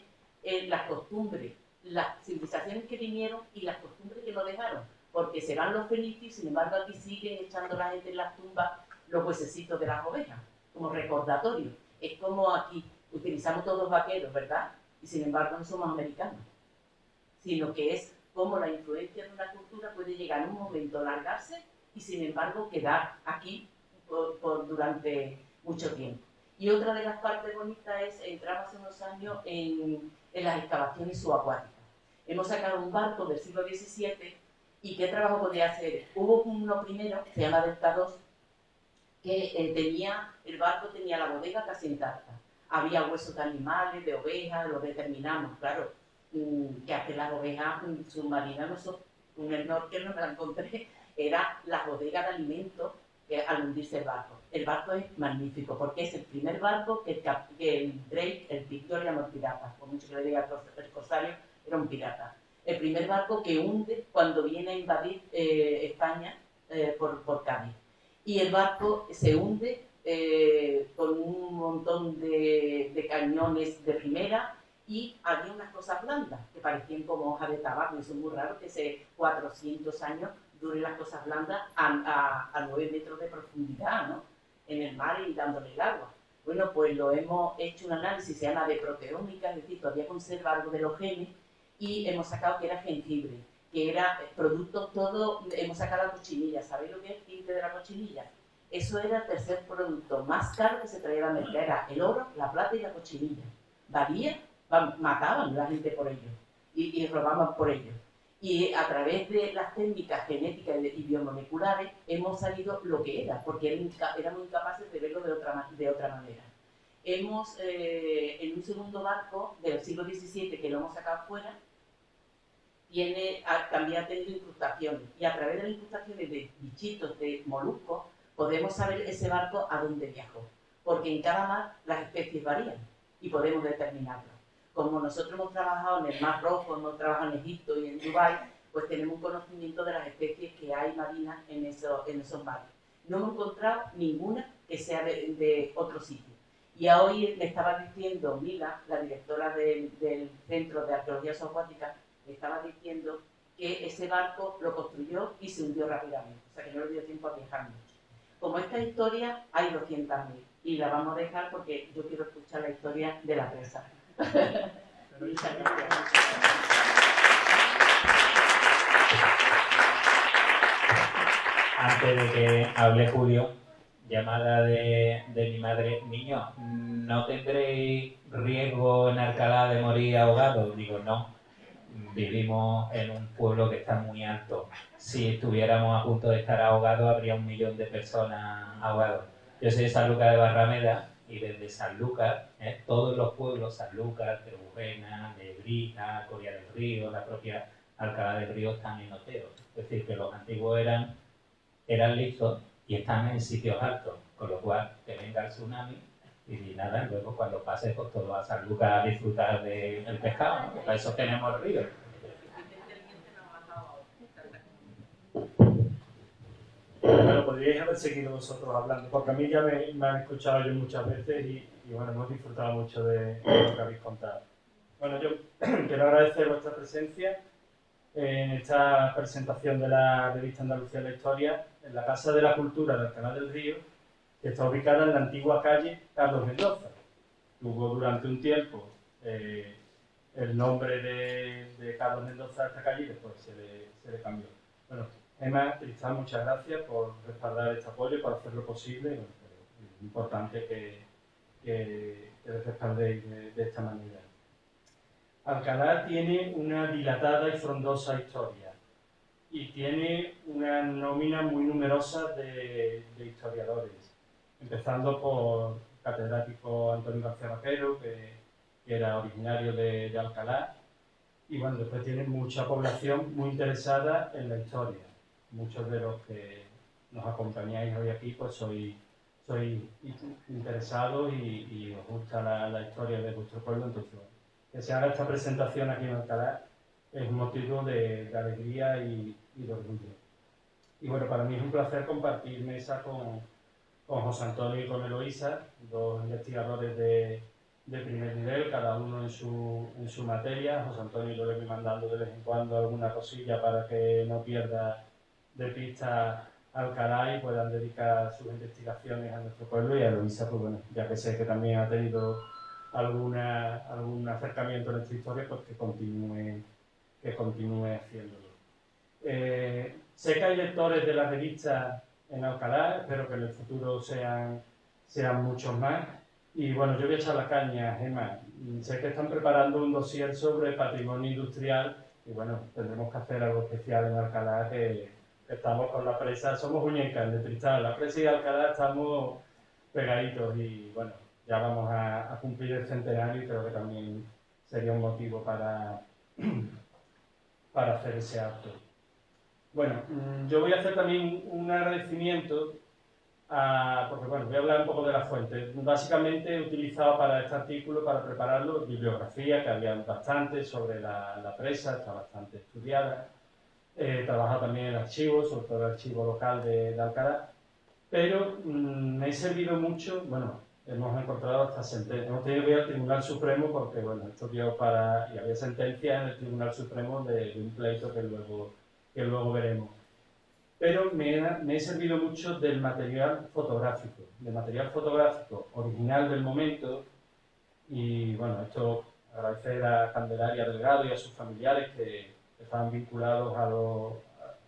las costumbres, las civilizaciones que vinieron y las costumbres que nos dejaron, porque se van los fenicios, sin embargo aquí siguen echando la gente en las tumbas los huesecitos de las ovejas, como recordatorio. Es como aquí, utilizamos todos vaqueros, ¿verdad? Y sin embargo no somos americanos, sino que es como la influencia de una cultura puede llegar en un momento a alargarse y sin embargo quedar aquí durante mucho tiempo. Y otra de las partes bonitas es, entramos hace unos años en las excavaciones subacuáticas. Hemos sacado un barco del siglo XVII y ¿qué trabajo podía hacer? Hubo uno primero, se llama Delta II, que el barco tenía la bodega casi intacta. Había huesos de animales, de ovejas, lo determinamos, claro, que hace las ovejas submarinas, un snorkel que no me la encontré, era la bodega de alimentos al hundirse el barco. El barco es magnífico porque es el primer barco que el Drake, el Victoria, no es pirata, por mucho que le diga el corsario, era un pirata. El primer barco que hunde cuando viene a invadir España por Cádiz. Y el barco se hunde con un montón de cañones de primera y había unas cosas blandas que parecían como hojas de tabaco, y eso es muy raro que hace 400 años duren las cosas blandas a 9 metros de profundidad, ¿no? En el mar y dándole el agua. Bueno, pues lo hemos hecho un análisis, se llama de proteómica, es decir, todavía conserva algo de los genes, y hemos sacado que era jengibre, que era productos todo, hemos sacado la cochinilla. ¿Sabéis lo que es el tinte de la cochinilla? Eso era el tercer producto más caro que se traía a la merced, era el oro, la plata y la cochinilla. Valía, mataban la gente por ello y robaban por ello. Y a través de las técnicas genéticas y biomoleculares hemos sabido lo que era, porque éramos incapaces de verlo de otra manera. Hemos, en un segundo barco del siglo XVII, que lo hemos sacado fuera, también ha tenido incrustaciones. Y a través de las incrustaciones de bichitos, de moluscos, podemos saber ese barco a dónde viajó. Porque en cada mar las especies varían y podemos determinarlo. Como nosotros hemos trabajado en el Mar Rojo, hemos trabajado en Egipto y en Dubái, pues tenemos un conocimiento de las especies que hay marinas en esos mares. No hemos encontrado ninguna que sea de otro sitio. Y hoy me estaba diciendo Mila, la directora del Centro de Arqueología Subacuática, me estaba diciendo que ese barco lo construyó y se hundió rápidamente. O sea que no le dio tiempo a viajar mucho. Como esta historia, hay 200.000 y la vamos a dejar porque yo quiero escuchar la historia de la presa. Antes de que hable Julio, llamada de mi madre, niño, ¿no tendréis riesgo en Alcalá de morir ahogado? Digo, no, vivimos en un pueblo que está muy alto. Si estuviéramos a punto de estar ahogados, habría 1 millón de personas ahogadas. Yo soy de San Lucas de Barrameda y desde San Lucas, todos los pueblos, San Lucas, Trebujena, Nebrija, Coria del Río, la propia Alcalá del Río, están en Oteo. Es decir, que los antiguos eran listos y están en sitios altos, con lo cual que venga el tsunami y nada, luego cuando pase pues todo a San Lucas a disfrutar del pescado, ¿no? Para eso tenemos el río. Bueno, podríais haber seguido vosotros hablando, porque a mí ya me han escuchado yo muchas veces y bueno, hemos disfrutado mucho de lo que habéis contado. Bueno, yo quiero agradecer vuestra presencia en esta presentación de la revista Andalucía de la Historia en la Casa de la Cultura de Alcalá del Río, que está ubicada en la antigua calle Carlos Mendoza. Tuvo durante un tiempo el nombre de Carlos Mendoza a esta calle y después se le cambió. Bueno, Emma, Tristán, muchas gracias por respaldar este apoyo, por hacerlo posible. Bueno, es importante que les respaldéis de esta manera. Alcalá tiene una dilatada y frondosa historia y tiene una nómina muy numerosa de historiadores, empezando por el catedrático Antonio García Vaquero, que era originario de Alcalá, y bueno, después tiene mucha población muy interesada en la historia. Muchos de los que nos acompañáis hoy aquí pues sois interesados y os gusta la historia de vuestro pueblo, entonces que se haga esta presentación aquí en Alcalá es un motivo de alegría y de orgullo. Y bueno, para mí es un placer compartir mesa con José Antonio y con Eloísa, dos investigadores de primer nivel, cada uno en su materia. José Antonio yo le voy mandando de vez en cuando alguna cosilla para que no pierda de pista Alcalá y puedan dedicar sus investigaciones a nuestro pueblo, y a Eloísa, pues bueno, ya que sé que también ha tenido algún acercamiento a nuestra historia, pues que continúe haciéndolo. Sé que hay lectores de la revista en Alcalá, espero que en el futuro sean muchos más. Y bueno, yo voy a echar la caña, Gemma. Sé que están preparando un dossier sobre patrimonio industrial y bueno, tendremos que hacer algo especial en Alcalá, que estamos con la presa, somos muñecas de cristal, la presa y Alcalá estamos pegaditos y bueno, ya vamos a cumplir el centenario y creo que también sería un motivo para hacer ese acto. Bueno, yo voy a hacer también un agradecimiento porque bueno, voy a hablar un poco de las fuentes. Básicamente he utilizado para este artículo, para prepararlo, bibliografía, que había bastante sobre la presa, está bastante estudiada. He trabajado también en archivos, sobre todo el archivo local de Alcalá, pero me he servido mucho, bueno, hemos encontrado hasta sentencia, hemos tenido que ir al Tribunal Supremo porque, bueno, esto dio y había sentencia en el Tribunal Supremo de un pleito que luego veremos. Pero me he servido mucho del material fotográfico original del momento, y bueno, esto agradecer a Candelaria Delgado y a sus familiares que estaban vinculados a los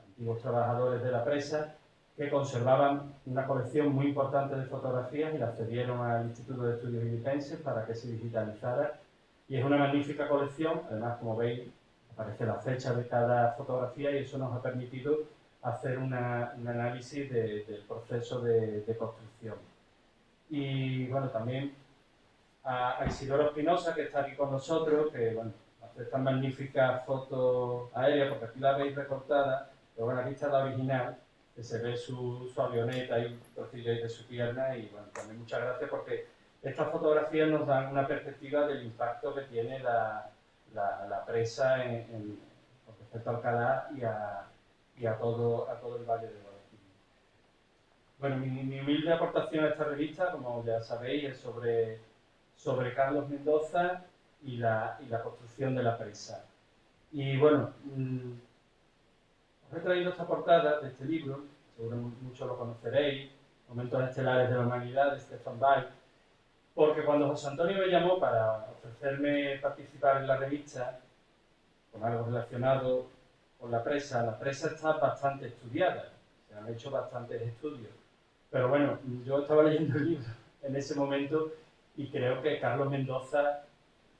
antiguos trabajadores de la presa, que conservaban una colección muy importante de fotografías y las cedieron al Instituto de Estudios Ilipenses para que se digitalizara, y es una magnífica colección. Además, como veis, aparece la fecha de cada fotografía y eso nos ha permitido hacer un análisis del proceso de construcción. Y bueno, también a Isidoro Espinosa, que está aquí con nosotros, que bueno, hace esta magnífica foto aérea, porque aquí la veis recortada, pero bueno, aquí está la original, que se ve su avioneta y un trocillo ahí de su pierna, y bueno, también muchas gracias porque estas fotografías nos dan una perspectiva del impacto que tiene la presa con respecto a Alcalá y a todo el Valle de Guadalquivir. Bueno, mi humilde aportación a esta revista, como ya sabéis, es sobre Carlos Mendoza y la construcción de la presa. Y bueno, os he traído esta portada de este libro, seguro muchos lo conoceréis, Momentos Estelares de la Humanidad, de Stefan Zweig, porque cuando José Antonio me llamó para ofrecerme participar en la revista, con algo relacionado con la presa está bastante estudiada, se han hecho bastantes estudios, pero bueno, yo estaba leyendo el libro en ese momento y creo que Carlos Mendoza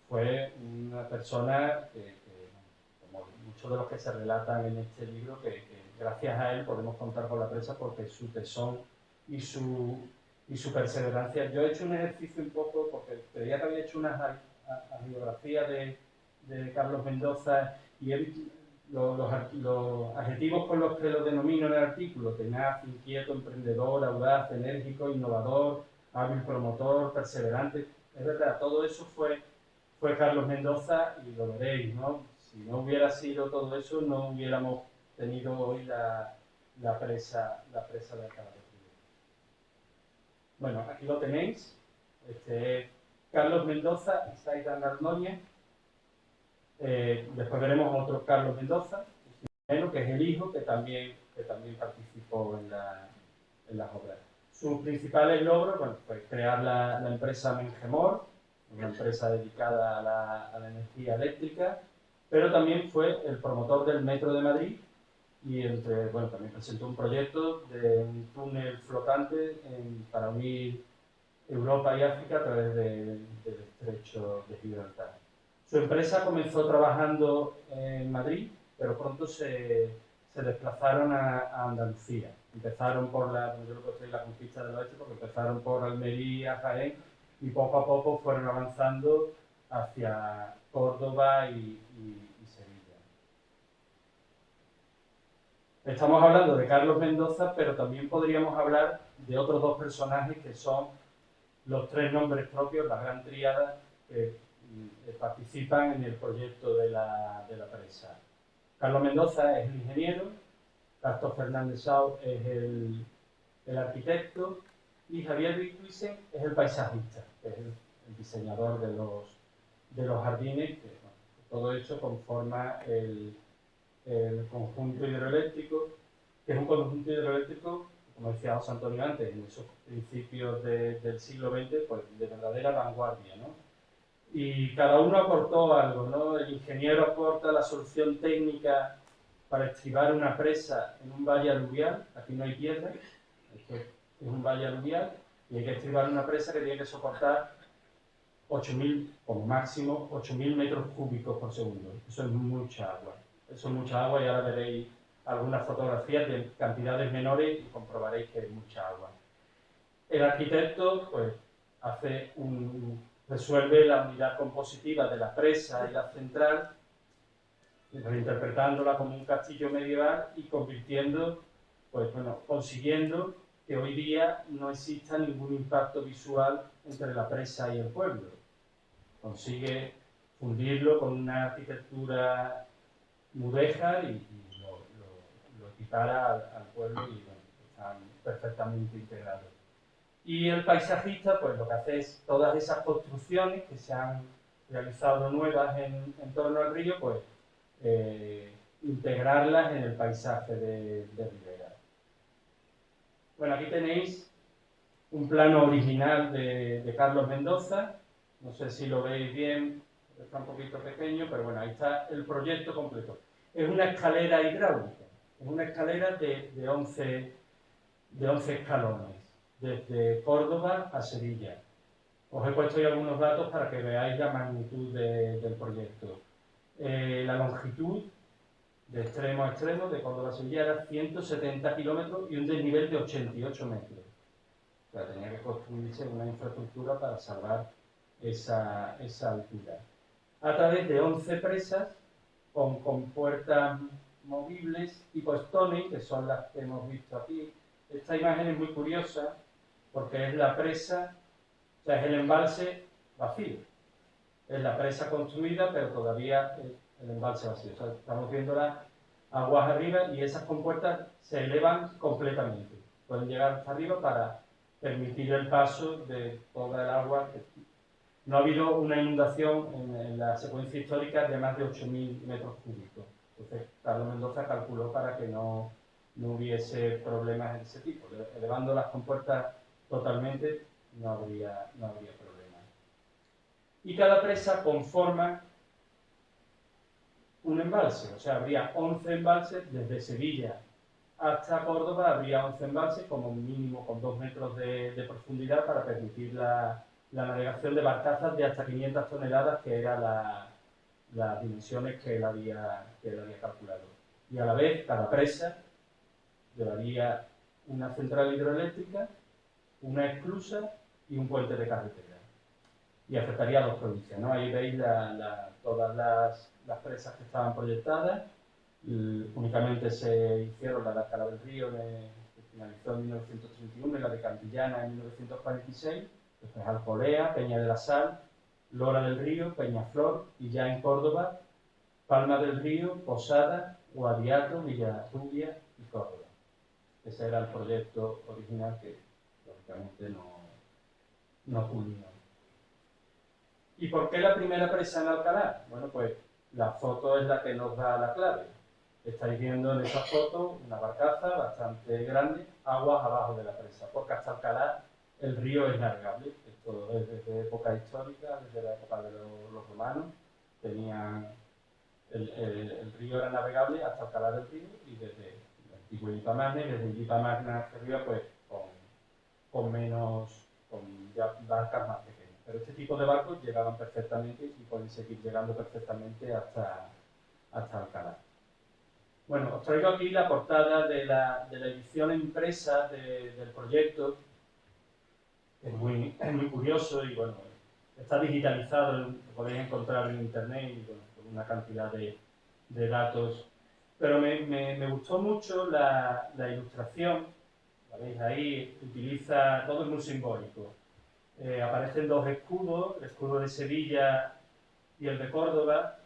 fue una persona que como muchos de los que se relatan en este libro, que gracias a él podemos contar con la presa, porque su tesón y su perseverancia. Yo he hecho un ejercicio un poco, porque creía que había hecho una biografía de Carlos Mendoza, y los adjetivos con los que lo denomino en el artículo: tenaz, inquieto, emprendedor, audaz, enérgico, innovador, hábil promotor, perseverante. Es verdad, todo eso fue Carlos Mendoza, y lo veréis, ¿no? Si no hubiera sido todo eso, no hubiéramos tenido hoy la presa de Alcalá. Bueno, aquí lo tenéis. Este es Carlos Mendoza y Zaidan Arnoñez. Después veremos otro Carlos Mendoza, que es el hijo, que también participó en las obras. Sus principales logros, bueno, pues crear la empresa Mengemor, una empresa dedicada a la energía eléctrica, pero también fue el promotor del Metro de Madrid, y también presentó un proyecto de un túnel flotante para unir Europa y África a través del estrecho de Gibraltar. Su empresa comenzó trabajando en Madrid, pero pronto se desplazaron a Andalucía. Empezaron por la conquista del oeste, porque empezaron por Almería, Jaén, y poco a poco fueron avanzando hacia Córdoba y Sevilla. Estamos hablando de Carlos Mendoza, pero también podríamos hablar de otros dos personajes que son los tres nombres propios, la gran tríada, que participan en el proyecto de la presa. Carlos Mendoza es el ingeniero, Carlos Fernández Sau es el arquitecto y Javier Vituisen es el paisajista, que es el diseñador de los jardines, que bueno, todo hecho conforma el conjunto hidroeléctrico, que es un conjunto hidroeléctrico, como decía José Antonio antes, en esos principios del siglo XX, pues de verdadera vanguardia, ¿no? Y cada uno aportó algo, ¿no? El ingeniero aporta la solución técnica para estribar una presa en un valle aluvial. Aquí no hay tierra, esto es un valle aluvial, y hay que estribar una presa que tiene que soportar 8.000, como máximo, 8.000 metros cúbicos por segundo. Eso es mucha agua. Eso es mucha agua y ahora veréis algunas fotografías de cantidades menores y comprobaréis que es mucha agua. El arquitecto, pues, resuelve la unidad compositiva de la presa y la central, reinterpretándola como un castillo medieval y convirtiendo, pues bueno, consiguiendo que hoy día no exista ningún impacto visual entre la presa y el pueblo. Consigue fundirlo con una arquitectura mudéjar y lo equipara al pueblo y bueno, están perfectamente integrados. Y el paisajista, pues lo que hace es todas esas construcciones que se han realizado nuevas en torno al río, pues integrarlas en el paisaje de Ribera. Bueno, aquí tenéis un plano original de Carlos Mendoza. No sé si lo veis bien, está un poquito pequeño, pero bueno, ahí está el proyecto completo. Es una escalera hidráulica, es una escalera de 11 escalones, desde Córdoba a Sevilla. Os he puesto ahí algunos datos para que veáis la magnitud del proyecto. La longitud de extremo a extremo de Córdoba a Sevilla era 170 kilómetros y un desnivel de 88 metros. O sea, tenía que construirse una infraestructura para salvar esa altura. A través de 11 presas con puertas movibles y postones, que son las que hemos visto aquí. Esta imagen es muy curiosa porque es la presa, o sea, es el embalse vacío. Es la presa construida, pero todavía el embalse vacío. O sea, estamos viendo las aguas arriba y esas compuertas se elevan completamente. Pueden llegar hasta arriba para permitir el paso de toda el agua. No ha habido una inundación en la secuencia histórica de más de 8.000 metros cúbicos. Entonces, Carlos Mendoza calculó para que no hubiese problemas de ese tipo. Elevando las compuertas totalmente no habría problema. Y cada presa conforma un embalse, o sea, habría 11 embalses desde Sevilla hasta Córdoba, habría 11 embalses como mínimo con 2 metros de profundidad para permitir la navegación de barcazas de hasta 500 toneladas, que eran las dimensiones que él había calculado. Y a la vez, cada presa llevaría una central hidroeléctrica, una esclusa y un puente de carretera. Y afectaría a 2 provincias, ¿no? Ahí veis todas las presas que estaban proyectadas. Únicamente se hicieron la de Alcalá del Río, que finalizó en 1931, y la de Cantillana en 1946, después Alcolea, Peña de la Sal, Lora del Río, Peñaflor, y ya en Córdoba, Palma del Río, Posada, Guadiato, Villarrubia y Córdoba. Ese era el proyecto original que, lógicamente, no culminó. ¿Y por qué la primera presa en Alcalá? Bueno, pues la foto es la que nos da la clave. Estáis viendo en esa foto una barcaza bastante grande, aguas abajo de la presa, porque hasta Alcalá el río es navegable. Esto es desde época histórica, desde la época de los romanos. El río era navegable hasta Alcalá del Río, y desde el antiguo Ipamagna, desde el Ipamagna hacia arriba, pues con ya barcas más pequeñas. Pero este tipo de barcos llegaban perfectamente y pueden seguir llegando perfectamente hasta Alcalá. Bueno, os traigo aquí la portada de la edición impresa del proyecto. Es muy curioso y bueno, está digitalizado, lo podéis encontrar en internet y bueno, con una cantidad de datos. Pero me gustó mucho la ilustración, la veis ahí, todo es muy simbólico. Aparecen 2 escudos, el escudo de Sevilla y el de Córdoba,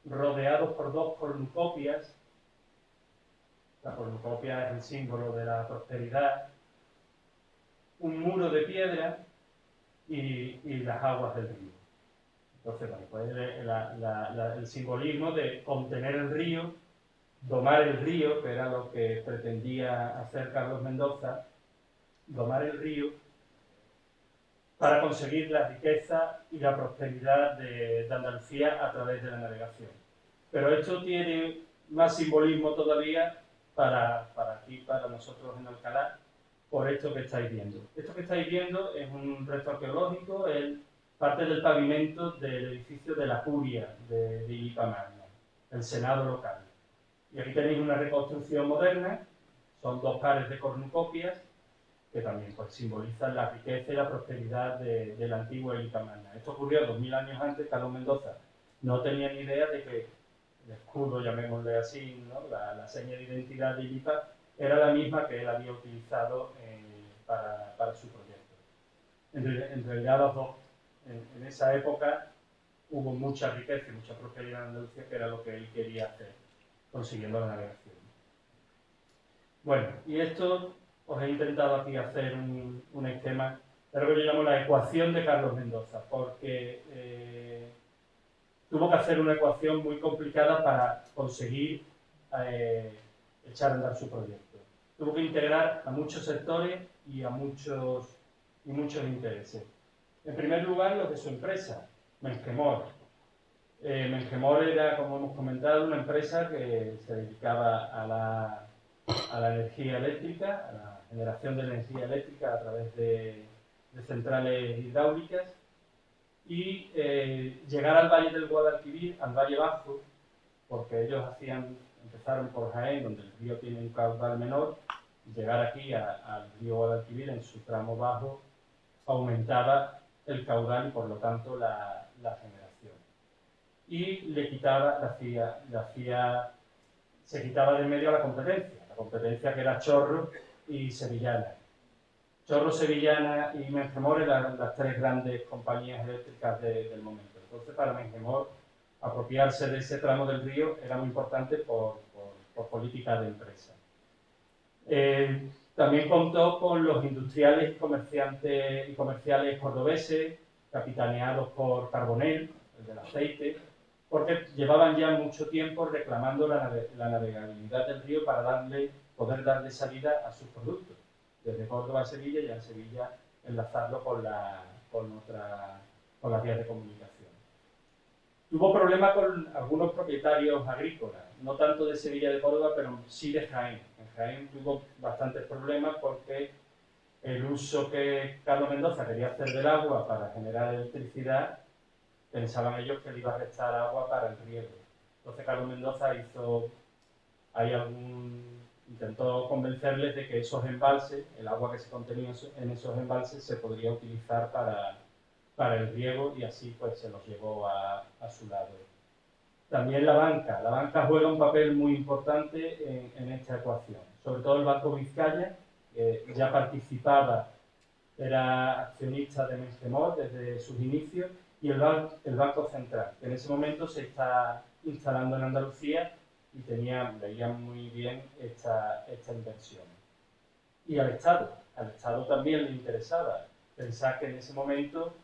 rodeados por 2 cornucopias, La cornucopia es el símbolo de la prosperidad, un muro de piedra y las aguas del río. Entonces, bueno, pues el simbolismo de contener el río, domar el río, que era lo que pretendía hacer Carlos Mendoza, domar el río para conseguir la riqueza y la prosperidad de Andalucía a través de la navegación. Pero esto tiene más simbolismo todavía para aquí, para nosotros en Alcalá, por esto que estáis viendo. Esto que estáis viendo es un resto arqueológico, es parte del pavimento del edificio de la Curia de Ilipa Magna, el Senado local. Y aquí tenéis una reconstrucción moderna, son dos pares de cornucopias que también pues, simbolizan la riqueza y la prosperidad de la antigua Ilipa Magna. Esto ocurrió 2000 años antes. Carlos Mendoza no tenía ni idea de que el escudo, llamémosle así, ¿no? la seña de identidad de Ilipa, era la misma que él había utilizado para su proyecto. En realidad los dos, en esa época, hubo mucha riqueza y mucha prosperidad en Andalucía, que era lo que él quería hacer, consiguiendo la navegación. Bueno, y esto os he intentado aquí hacer un esquema de lo que yo llamo la ecuación de Carlos Mendoza, porque tuvo que hacer una ecuación muy complicada para conseguir echar a andar su proyecto. Tuvo que integrar a muchos sectores y a muchos intereses. En primer lugar, los de su empresa, Mengemor. Mengemor era, como hemos comentado, una empresa que se dedicaba a la energía eléctrica, a la generación de energía eléctrica a través de centrales hidráulicas, y llegar al Valle del Guadalquivir, al Valle Bajo, porque ellos empezaron por Jaén, donde el río tiene un caudal menor, y llegar aquí al río Guadalquivir en su tramo bajo aumentaba el caudal y por lo tanto la generación. Y se quitaba de medio la competencia que era Chorro y Sevillana. Chorro, Sevillana y Mengemor eran las tres grandes compañías eléctricas del momento. Entonces, para Mengemor, apropiarse de ese tramo del río era muy importante por política de empresa. También contó con los industriales y comerciales cordobeses, capitaneados por Carbonell, el del aceite, porque llevaban ya mucho tiempo reclamando la navegabilidad del río para poder darle salida a sus productos, desde Córdoba a Sevilla y en Sevilla enlazarlo con las vías de comunicación. Tuvo problemas con algunos propietarios agrícolas, no tanto de Sevilla y de Córdoba, pero sí de Jaén. En Jaén tuvo bastantes problemas porque el uso que Carlos Mendoza quería hacer del agua para generar electricidad, pensaban ellos que le iba a restar agua para el riego. Entonces Carlos Mendoza intentó convencerles de que esos embalses, el agua que se contenía en esos embalses, se podría utilizar para el riego, y así pues se los llevó a su lado. También la banca juega un papel muy importante en esta ecuación, sobre todo el Banco Vizcaya, que ya participaba, era accionista de Mengemor desde sus inicios, y el Banco Central, que en ese momento se está instalando en Andalucía y veían muy bien esta inversión. Y al Estado también le interesaba. Pensar que en ese momento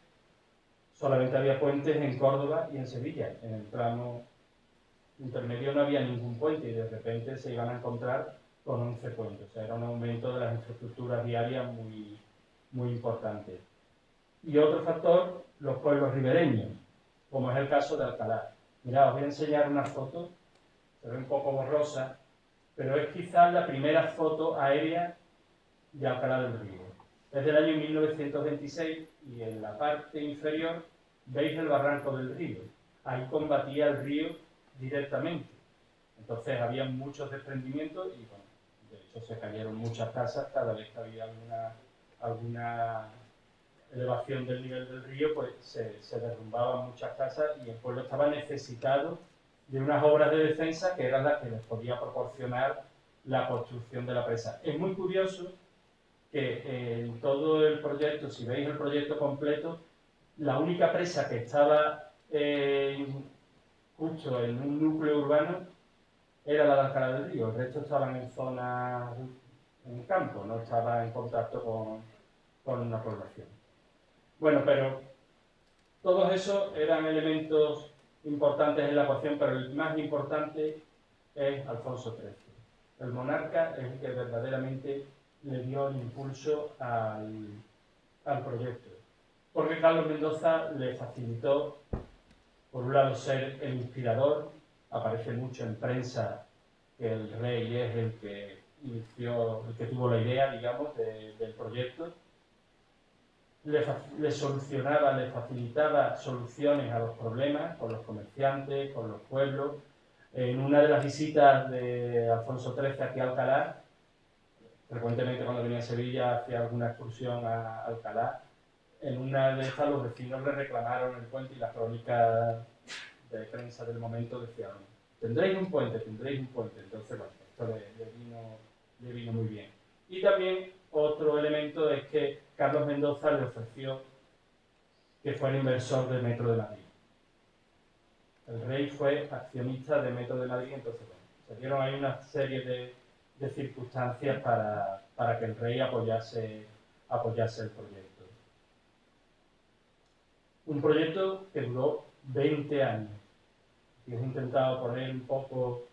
solamente había puentes en Córdoba y en Sevilla. En el tramo intermedio no había ningún puente y de repente se iban a encontrar con 11 puentes. O sea, era un aumento de las infraestructuras viarias muy, muy importante. Y otro factor, los pueblos ribereños, como es el caso de Alcalá. Mirad, os voy a enseñar una foto, se ve un poco borrosa, pero es quizás la primera foto aérea de Alcalá del Río. Es del año 1926 y en la parte inferior veis el barranco del río. Ahí combatía el río directamente. Entonces había muchos desprendimientos y, bueno, de hecho se cayeron muchas casas cada vez que había alguna elevación del nivel del río, pues se derrumbaban muchas casas y el pueblo estaba necesitado de unas obras de defensa que eran las que les podía proporcionar la construcción de la presa. Es muy curioso que en todo el proyecto, si veis el proyecto completo, la única presa que estaba justo en un núcleo urbano era la de Alcalá del Río, el resto estaban en zonas, en campo, no estaba en contacto con una población. Bueno, pero todos esos eran elementos importantes en la ecuación, pero el más importante es Alfonso XIII. El monarca es el que verdaderamente le dio el impulso al proyecto. Porque Carlos Mendoza le facilitó, por un lado, ser el inspirador. Aparece mucho en prensa que el rey es el que inició, el que tuvo la idea, digamos, del proyecto. Le solucionaba, le facilitaba soluciones a los problemas con los comerciantes, con los pueblos. En una de las visitas de Alfonso XIII aquí a Alcalá, frecuentemente cuando venía a Sevilla hacía alguna excursión a Alcalá, en una de estas los vecinos le reclamaron el puente y la crónica de prensa del momento decían: tendréis un puente, tendréis un puente. Entonces, bueno, esto le vino muy bien. Y también otro elemento es que Carlos Mendoza le ofreció que fuera inversor del Metro de Madrid. El rey fue accionista del Metro de Madrid, entonces bueno, se dieron ahí una serie de circunstancias para que el rey apoyase el proyecto. Un proyecto que duró 20 años. Y he intentado poner un poco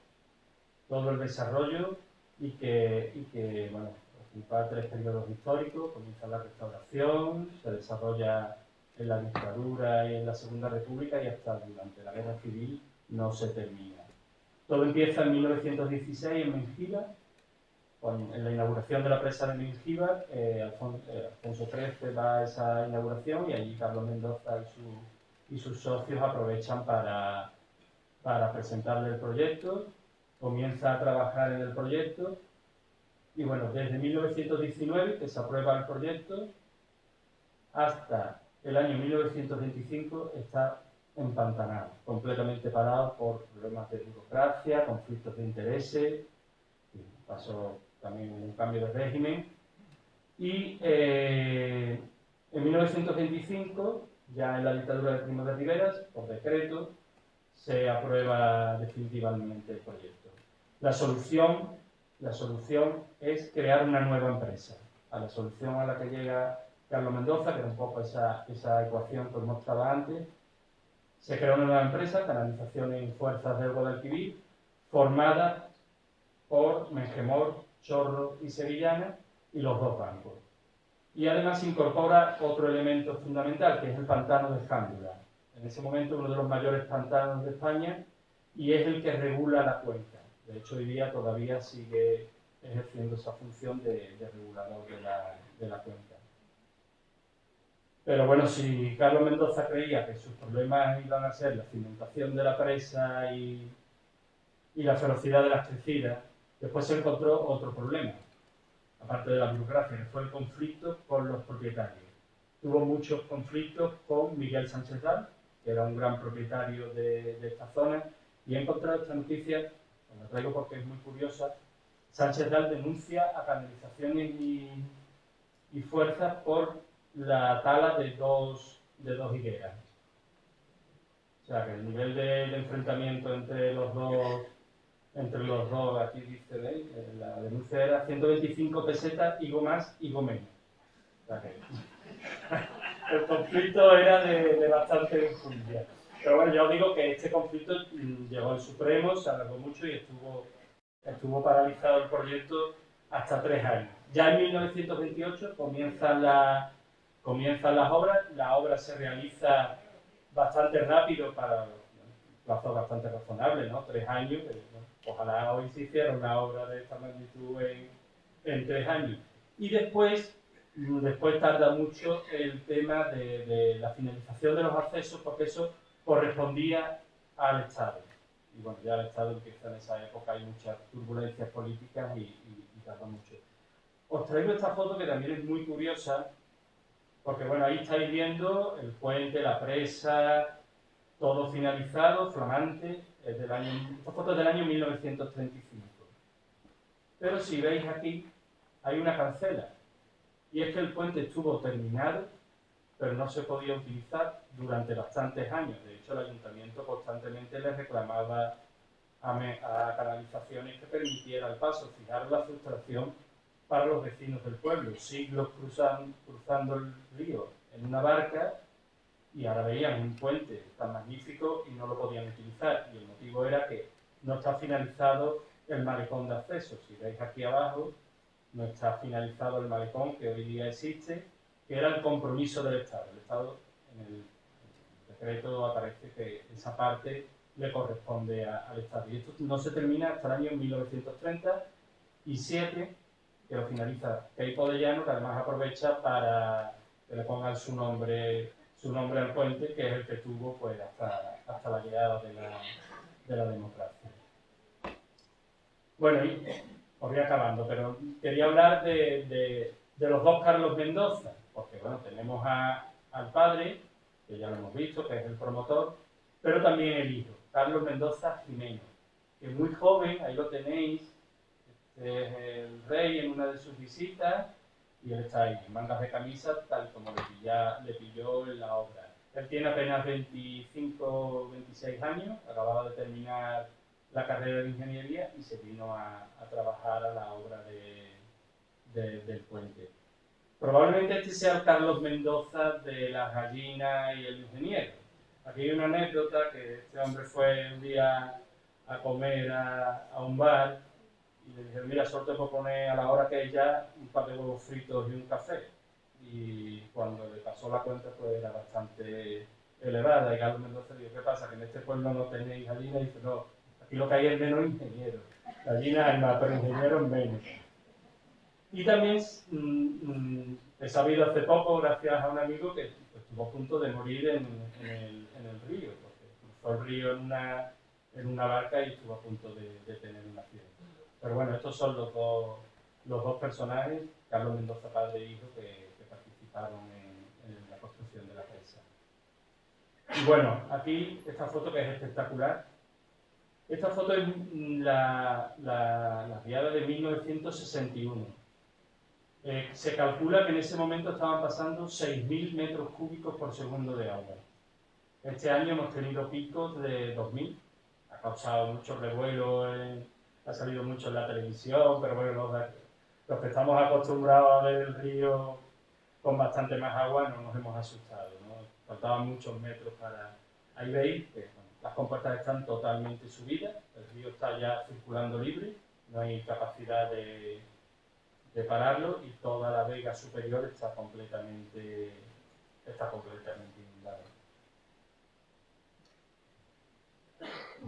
todo el desarrollo y que bueno, ocupa 3 periodos históricos. Comienza la Restauración, se desarrolla en la dictadura y en la Segunda República y hasta durante la Guerra Civil no se termina. Todo empieza en 1916 en Mengíbar, en la inauguración de la presa de Mengíbar. Alfonso XIII va a esa inauguración y allí Carlos Mendoza y sus socios aprovechan para presentarle el proyecto. Comienza a trabajar en el proyecto y bueno, desde 1919 que se aprueba el proyecto hasta el año 1925 está empantanado, completamente parado por problemas de burocracia, conflictos de intereses, pasó también un cambio de régimen y en 1925, ya en la dictadura de Primo de Rivera, por decreto, se aprueba definitivamente el proyecto. La solución es crear una nueva empresa. A la solución a la que llega Carlos Mendoza, que era un poco esa ecuación que os mostraba antes, se crea una nueva empresa, Canalizaciones y Fuerzas del Guadalquivir, formada por Mengemor, Chorro y Sevillana y los 2 bancos. Y además incorpora otro elemento fundamental, que es el pantano de Escándula. En ese momento uno de los mayores pantanos de España y es el que regula la cuenca. De hecho, hoy día todavía sigue ejerciendo esa función de regulador de la cuenca. Pero bueno, si Carlos Mendoza creía que sus problemas iban a ser la cimentación de la presa y la ferocidad de las crecidas, después se encontró otro problema, aparte de la burocracia, que fue el conflicto con los propietarios. Tuvo muchos conflictos con Miguel Sánchez Dal, que era un gran propietario de esta zona, y he encontrado esta noticia, os la traigo porque es muy curiosa. Sánchez Dal denuncia a Canalizaciones y Fuerzas por la tala de dos higueras. O sea, que el nivel de enfrentamiento entre los dos, aquí dice, la denuncia era 125 pesetas, higo más, higo menos. O sea, que el conflicto era de bastante enjundia. Pero bueno, ya os digo que este conflicto llegó al Supremo, se alargó mucho y estuvo paralizado el proyecto hasta 3 años. Ya en 1928 comienzan las obras. La obra se realiza bastante rápido para un plazo bastante razonable, ¿no? 3 años. Ojalá hoy se hiciera una obra de esta magnitud en 3 años. Y después tarda mucho el tema de la finalización de los accesos, porque eso correspondía al Estado. Y bueno, ya el Estado empieza en esa época, hay muchas turbulencias políticas y tarda mucho. Os traigo esta foto que también es muy curiosa, porque bueno, ahí estáis viendo el puente, la presa, todo finalizado, flamante. Esta foto es del año 1935. Pero si veis aquí, hay una cancela. Y es que el puente estuvo terminado, pero no se podía utilizar durante bastantes años. De hecho, el ayuntamiento constantemente le reclamaba a canalizaciones que permitieran el paso. Fijaros la frustración para los vecinos del pueblo, siglos cruzando el río en una barca, y ahora veían un puente tan magnífico y no lo podían utilizar. Y el motivo era que no está finalizado el malecón de acceso. Si veis aquí abajo, no está finalizado el malecón que hoy día existe, que era el compromiso del Estado. El Estado, en el decreto aparece que esa parte le corresponde al Estado. Y esto no se termina hasta el año 1937, que lo finaliza Queipo de Llano, que además aprovecha para que le pongan su nombre al puente, que es el que tuvo pues hasta la llegada de la democracia. Bueno, y os voy acabando, pero quería hablar de los dos Carlos Mendoza, porque bueno, tenemos al padre, que ya lo hemos visto, que es el promotor, pero también el hijo, Carlos Mendoza Jimeno, que es muy joven, ahí lo tenéis, este es el rey en una de sus visitas, y él está ahí, en mangas de camisa, tal como le pilló en la obra. Él tiene apenas 25 o 26 años, acababa de terminar la carrera de ingeniería y se vino a trabajar a la obra del puente. Probablemente este sea el Carlos Mendoza de las gallinas y el ingeniero. Aquí hay una anécdota que este hombre fue un día a comer a un bar y le dijeron, mira, solo te puedo poner a la hora que es ya un par de huevos fritos y un café. Y cuando le pasó la cuenta, pues era bastante elevada. Y Carlos Mendoza dijo, ¿qué pasa? ¿Que en este pueblo no tenéis gallinas? Y dice, no, aquí lo que hay es menos ingenieros. Gallinas hay más, pero ingenieros menos. Y también he sabido hace poco, gracias a un amigo, que estuvo a punto de morir en el río, porque cruzó el río en una barca y estuvo a punto de tener un accidente. Pero bueno, estos son los dos personajes, Carlos Mendoza padre e hijo, que participaron en la construcción de la presa. Y bueno, aquí esta foto que es espectacular. Esta foto es la diada de 1961. Se calcula que en ese momento estaban pasando 6.000 metros cúbicos por segundo de agua. Este año hemos tenido picos de 2.000. Ha causado mucho revuelo, ha salido mucho en la televisión, pero bueno, los que estamos acostumbrados a ver el río con bastante más agua no nos hemos asustado, ¿no? Faltaban muchos metros para... Ahí veis que bueno, las compuertas están totalmente subidas, el río está ya circulando libre, no hay capacidad de pararlo y toda la vega superior está completamente inundada.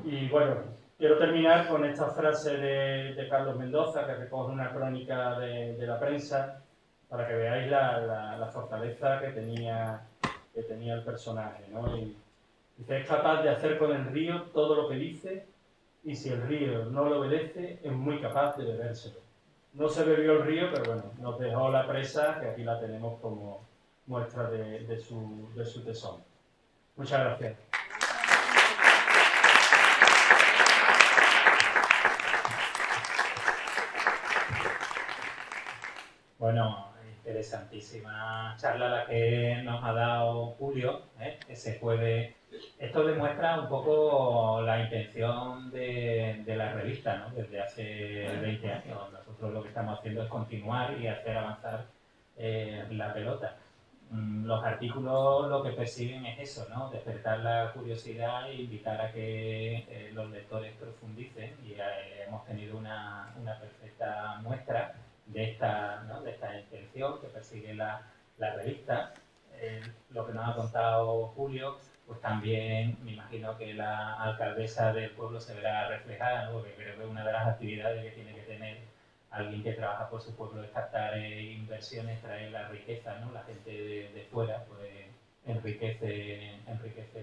Y bueno, quiero terminar con esta frase de Carlos Mendoza, que recoge una crónica de la prensa, para que veáis la fortaleza que tenía el personaje, ¿no? Y dice, es capaz de hacer con el río todo lo que dice, y si el río no lo obedece, es muy capaz de bebérselo. No se bebió el río, pero bueno, nos dejó la presa, que aquí la tenemos como muestra de su tesón. Muchas gracias. Bueno, interesantísima charla la que nos ha dado Julio, que se puede... Esto demuestra un poco la intención de la revista, ¿no? Desde hace 20 años. Nosotros lo que estamos haciendo es continuar y hacer avanzar la pelota. Los artículos lo que persiguen es eso, ¿no? Despertar la curiosidad e invitar a que los lectores profundicen, y hemos tenido una perfecta muestra de esta intención que persigue la revista. Lo que nos ha contado Julio, pues también me imagino que la alcaldesa del pueblo se verá reflejada, ¿no? Porque creo que una de las actividades que tiene que tener alguien que trabaja por su pueblo es captar inversiones, traer la riqueza, ¿no? La gente de fuera pues enriquece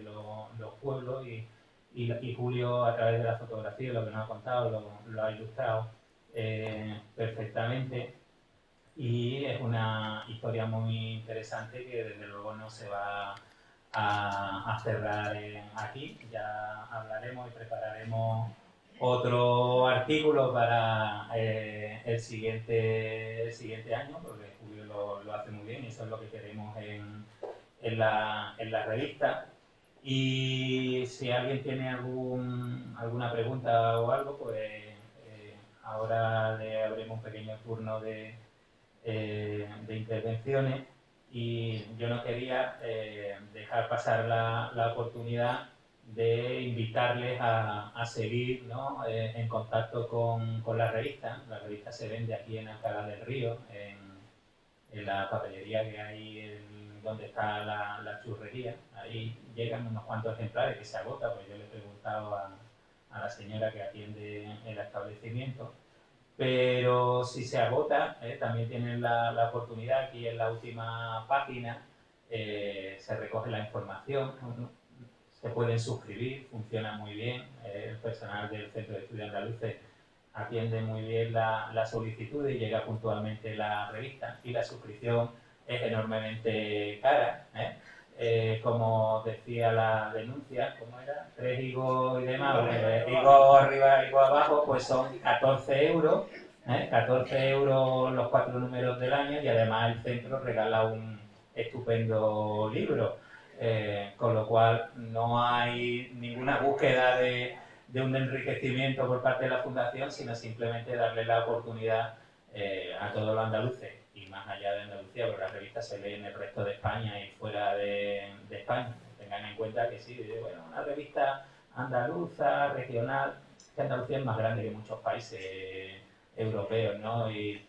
los pueblos, y Julio, a través de la fotografía, lo que nos ha contado, lo ha ilustrado perfectamente, y es una historia muy interesante que desde luego no se va a cerrar aquí. Ya hablaremos y prepararemos otro artículo para el siguiente año, porque Julio lo hace muy bien y eso es lo que queremos en la revista. Y si alguien tiene alguna pregunta o algo, pues ahora le abrimos un pequeño turno de intervenciones, y yo no quería dejar pasar la oportunidad de invitarles a seguir, ¿no? En contacto con la revista. La revista se vende aquí en Alcalá del Río, en la papelería que hay donde está la churrería. Ahí llegan unos cuantos ejemplares que se agota, pues yo le he preguntado a la señora que atiende el establecimiento. Pero si se agota, también tienen la oportunidad, aquí en la última página se recoge la información, ¿no? Se pueden suscribir, funciona muy bien, el personal del Centro de Estudios Andaluces atiende muy bien la solicitud y llega puntualmente la revista, y la suscripción es enormemente cara, como decía la denuncia, ¿cómo era? 3 higos y demás, higos arriba, higos abajo, pues son 14 euros, 14 euros los 4 números del año, y además el centro regala un estupendo libro, con lo cual no hay ninguna búsqueda de un enriquecimiento por parte de la Fundación, sino simplemente darle la oportunidad a todos los andaluces, y más allá de Andalucía, porque la revista se lee en el resto de España y fuera de España. Tengan en cuenta que sí, bueno, una revista andaluza, regional, que Andalucía es más grande que muchos países europeos, ¿no? Y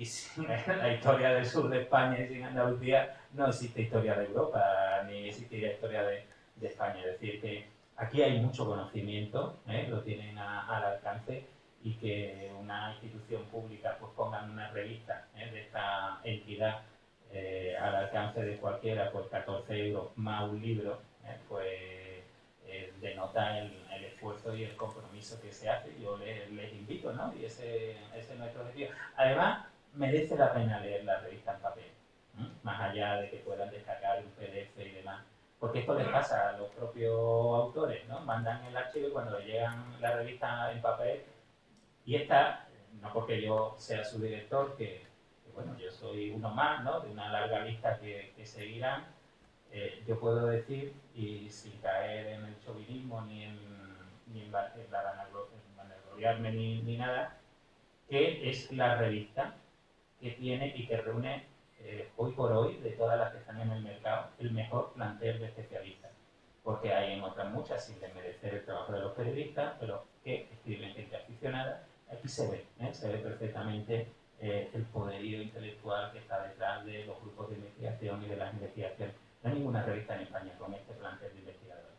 sin la historia del sur de España y sin Andalucía no existe historia de Europa, ni existiría historia de España. Es decir, que aquí hay mucho conocimiento, lo tienen al alcance, y que una institución pública pues ponga una revista de esta entidad al alcance de cualquiera, pues 14 euros más un libro, pues denota el esfuerzo y el compromiso que se hace. Yo les invito, ¿no? Y ese es nuestro objetivo. Además, merece la pena leer la revista en papel, más allá de que puedan descargar un PDF y demás. Porque esto les pasa a los propios autores, ¿no? Mandan el archivo y cuando le llegan la revista en papel, y esta, no porque yo sea su director, que bueno, yo soy uno más, ¿no? De una larga lista que seguirán, yo puedo decir, y sin caer en el chauvinismo ni en vanagloriarme ni nada, que es la revista que tiene y que reúne hoy por hoy, de todas las que están en el mercado, el mejor plantel de especialistas. Porque hay en otras muchas, sin desmerecer el trabajo de los periodistas, pero que escriben gente aficionada. Aquí se ve perfectamente el poderío intelectual que está detrás de los grupos de investigación y de las investigaciones. No hay ninguna revista en España con este plantel de investigadores.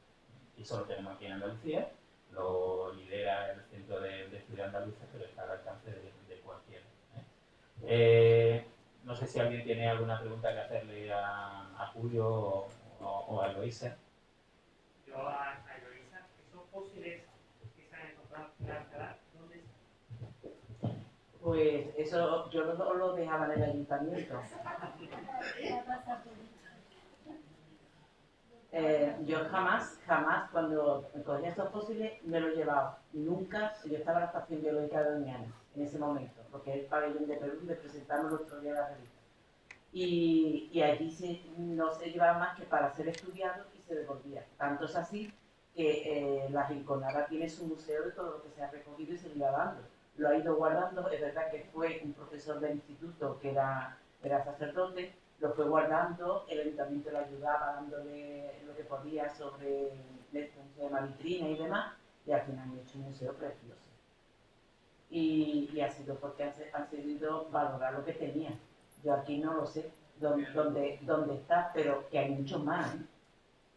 Y solo tenemos aquí en Andalucía, lo lidera el Centro de Estudios Andaluces, pero está al alcance de cualquiera. No sé si alguien tiene alguna pregunta que hacerle a Julio o a Eloísa. Yo a Eloísa, esos fósiles que se han encontrado en Alcalá, ¿dónde están? Pues eso yo lo dejaba en el ayuntamiento. Yo jamás, cuando cogía estos fósiles me lo he llevado. Nunca, yo estaba en la estación biológica de Doñana en ese momento, porque es el pabellón de Perú, le presentamos el otro día la revista. Y allí no se llevaba más que para ser estudiado y se devolvía. Tanto es así que la Rinconada tiene su museo de todo lo que se ha recogido y se iba dando. Lo ha ido guardando. Es verdad que fue un profesor del instituto que era sacerdote, lo fue guardando, el ayuntamiento le ayudaba dándole lo que podía sobre la vitrina y demás, y al final han hecho un museo precioso. Y ha sido porque han seguido valorar lo que tenía. Yo aquí no lo sé dónde está, pero que hay mucho más,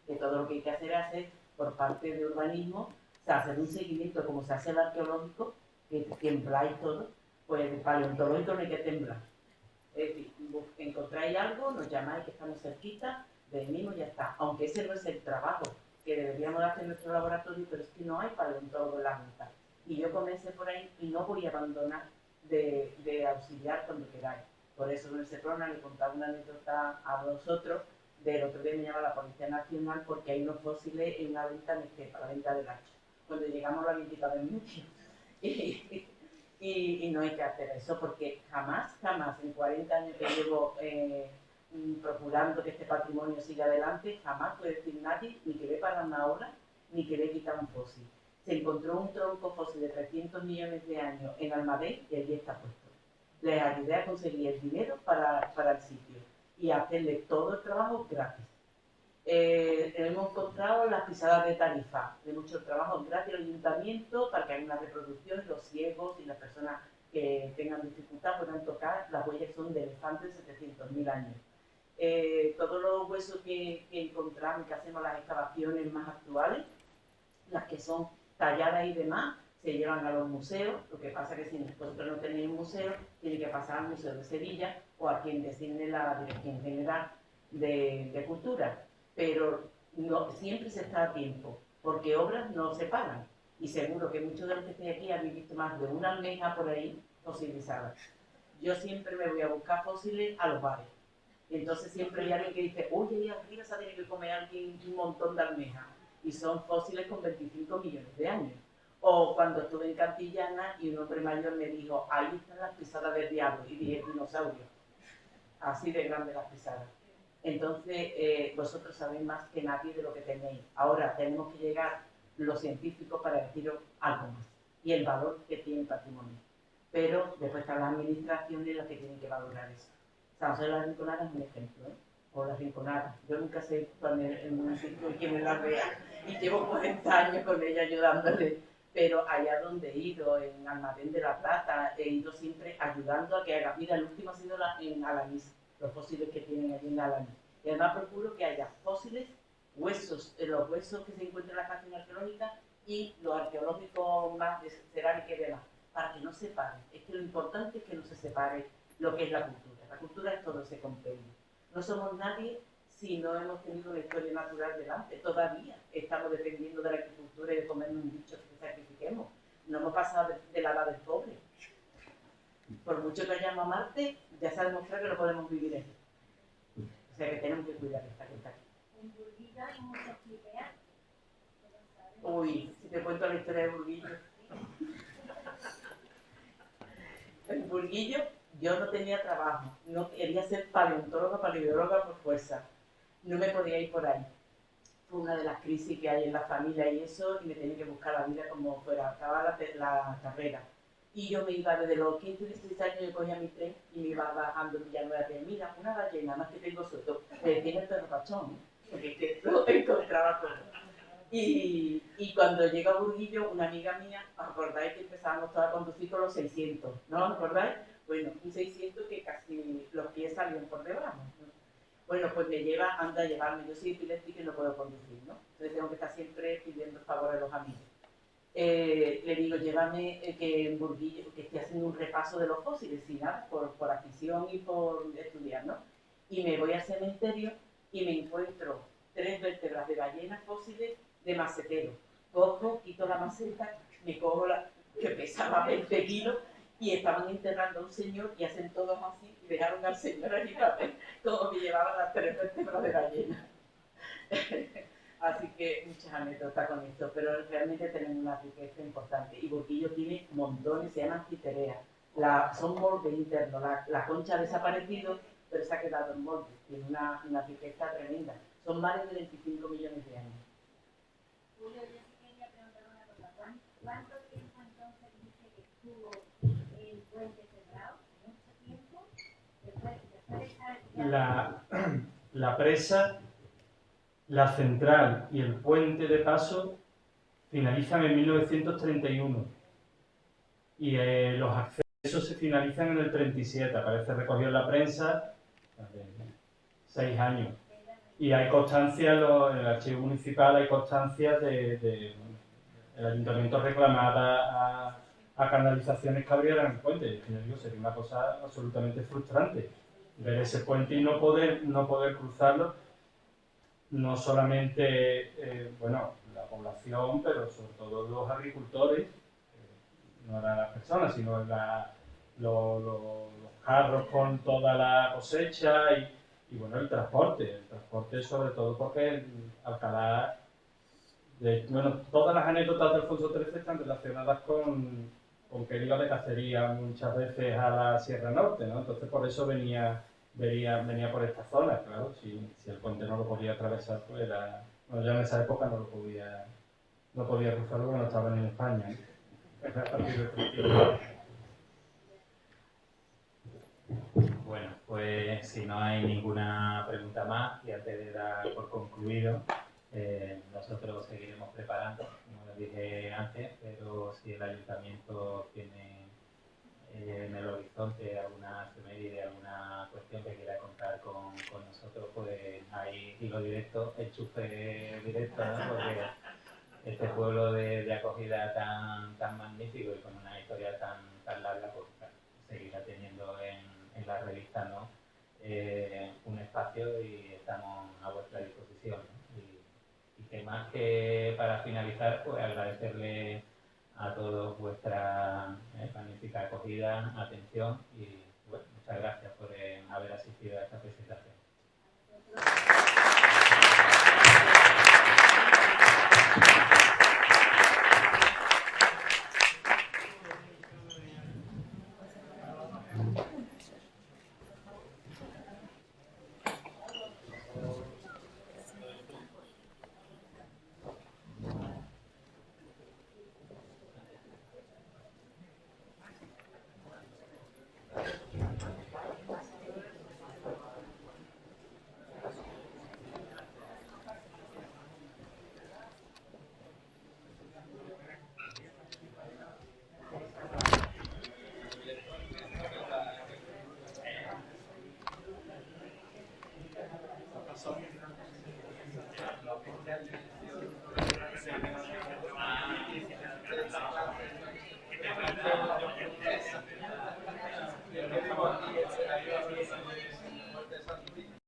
que todo lo que hay que hacer por parte de urbanismo, o sea, hacer un seguimiento como se hace el arqueológico, que tembláis todo, pues el paleontológico no hay que temblar. Es decir, encontráis algo, nos llamáis que estamos cerquita, venimos y ya está. Aunque ese no es el trabajo que deberíamos hacer en nuestro laboratorio, pero es que no hay paleontólogo en la Junta. Y yo comencé por ahí y no voy a abandonar de auxiliar cuando queráis. Por eso en el Seprona le contaba una anécdota a vosotros. Del otro día me llama la Policía Nacional porque hay unos fósiles en una venta en Estepa, la venta del hacho. Cuando llegamos lo habían quitado en mucho. Y no hay que hacer eso porque jamás, en 40 años que llevo procurando que este patrimonio siga adelante, jamás puede decir nadie ni que le paran una obra ni que le quitan un fósil. Se encontró un tronco fósil de 300 millones de años en Almadén y allí está puesto. Les ayudé a conseguir el dinero para el sitio y a hacerle todo el trabajo gratis. Hemos encontrado las pisadas de Tarifa, de mucho trabajo gratis al ayuntamiento para que haya una reproducción, los ciegos y las personas que tengan dificultad puedan tocar. Las huellas son de elefantes de 700.000 años. Todos los huesos que encontramos, que hacemos las excavaciones más actuales, las que son talladas y demás, se llevan a los museos. Lo que pasa es que si vosotros no tenéis un museo, tiene que pasar al Museo de Sevilla o a quien designe la Dirección General de Cultura. Pero no, siempre se está a tiempo, porque obras no se pagan. Y seguro que muchos de los que estáis aquí habéis visto más de una almeja por ahí fosilizada. Yo siempre me voy a buscar fósiles a los bares. Y entonces siempre hay alguien que dice, oye, ahí arriba se ha tenido que comer alguien un montón de almejas. Y son fósiles con 25 millones de años. O cuando estuve en Cantillana y un hombre mayor me dijo, ahí están las pisadas del diablo. Y dije, dinosaurio. Así de grandes las pisadas. Entonces, vosotros sabéis más que nadie de lo que tenéis. Ahora tenemos que llegar los científicos para deciros algo más. Y el valor que tiene el patrimonio. Pero después están las administraciones las que tienen que valorar eso. San José de las Rinconadas es un ejemplo, ¿eh? O las Rinconadas. Yo nunca sé poner en un sitio quién me las vea. Y llevo 40 años con ella ayudándole. Pero allá donde he ido, en Almadén de la Plata, he ido siempre ayudando a que haga. Mira, el último ha sido en Alanís, los fósiles que tienen allí en Alanís. Y además procuro que haya fósiles, huesos, los huesos que se encuentran en la estación arqueológica y los arqueológicos más de cerámica y demás, para que no se separen. Es que lo importante es que no se separe lo que es la cultura. La cultura es todo ese compendio. No somos nadie si no hemos tenido una historia natural delante. Todavía estamos dependiendo de la agricultura y de comer un bicho que sacrifiquemos. No hemos pasado de la edad del pobre. Por mucho que vayamos a Marte, ya se ha demostrado que no podemos vivir aquí. O sea que tenemos que cuidar esta que está aquí. En Burguillo hay muchos clipeas. Uy, si te cuento la historia de Burguillo. En Burguillo yo no tenía trabajo, no quería ser paleontóloga, paleobióloga por fuerza. No me podía ir por ahí. Fue una de las crisis que hay en la familia y eso, y me tenía que buscar la vida como fuera, acabar la carrera. Y yo me iba desde los 15 y 16 años, yo cogía mi tren y me iba bajando en Villanueva de mira, una ballena, más que tengo suelto, tiene el perro pachón, porque es que lo encontraba todo. Y cuando llego a Burguillo, una amiga mía, ¿os acordáis que empezábamos todos a conducir con los 600? ¿No os acordáis? Bueno, un 600 que casi los pies salían por debajo, ¿no? Bueno, pues me lleva, anda a llevarme, yo soy epiléptica y no puedo conducir, ¿no? Entonces tengo que estar siempre pidiendo el favor a los amigos. Le digo, llévame que en Burguillo, que esté haciendo un repaso de los fósiles, sin nada, por afición y por estudiar, ¿no? Y me voy al cementerio y me encuentro 3 vértebras de ballenas fósiles de macetero. Cojo, quito la maceta, me cojo la que pesaba 20 kilos y estaban enterrando a un señor y hacen todos así y dejaron al señor allí para ver cómo me llevaban las 3 vértebras de ballena. Así que muchas anécdotas con esto, pero realmente tenemos una riqueza importante. Y Burguillo tiene montones, se llaman citereas. Son moldes internos. La concha ha desaparecido, pero se ha quedado en molde. Tiene una riqueza tremenda. Son más de 25 millones de años. Julio, yo sí quería preguntar una cosa. ¿Cuánto tiempo entonces dice que estuvo el puente cerrado? ¿Mucho tiempo? Después de estar ya... La presa, la central y el puente de paso finalizan en 1931 y los accesos se finalizan en el 37, aparece recogido en la prensa, 6 años. Y hay constancia, en el archivo municipal hay constancia de el ayuntamiento reclamada a canalizaciones que abrieran el puente. Yo digo, sería una cosa absolutamente frustrante ver ese puente y no poder cruzarlo. No solamente, bueno, la población, pero sobre todo los agricultores, no eran las personas, sino los carros con toda la cosecha y bueno, el transporte sobre todo porque Alcalá, bueno, todas las anécdotas de Alfonso XIII están relacionadas con que él iba de cacería muchas veces a la Sierra Norte, ¿no? Entonces por eso venía venía por esta zona, claro, si el puente no lo podía atravesar, pues era... Bueno, yo en esa época no podía cruzarlo porque no estaba en España. Era a partir de 31. Bueno, pues si no hay ninguna pregunta más, y antes de dar por concluido, nosotros seguiremos preparando, como les dije antes, pero si el ayuntamiento tiene en el horizonte alguna efeméride, alguna cuestión que quiera contar con nosotros, pues hay hilo directo, enchufe directo, ¿no? Porque este pueblo de acogida tan magnífico y con una historia tan larga, pues claro, seguirá teniendo en la revista, ¿no? Un espacio y estamos a vuestra disposición, ¿no? Y que más que para finalizar, pues agradecerle a todos vuestra magnífica acogida, atención y bueno, muchas gracias por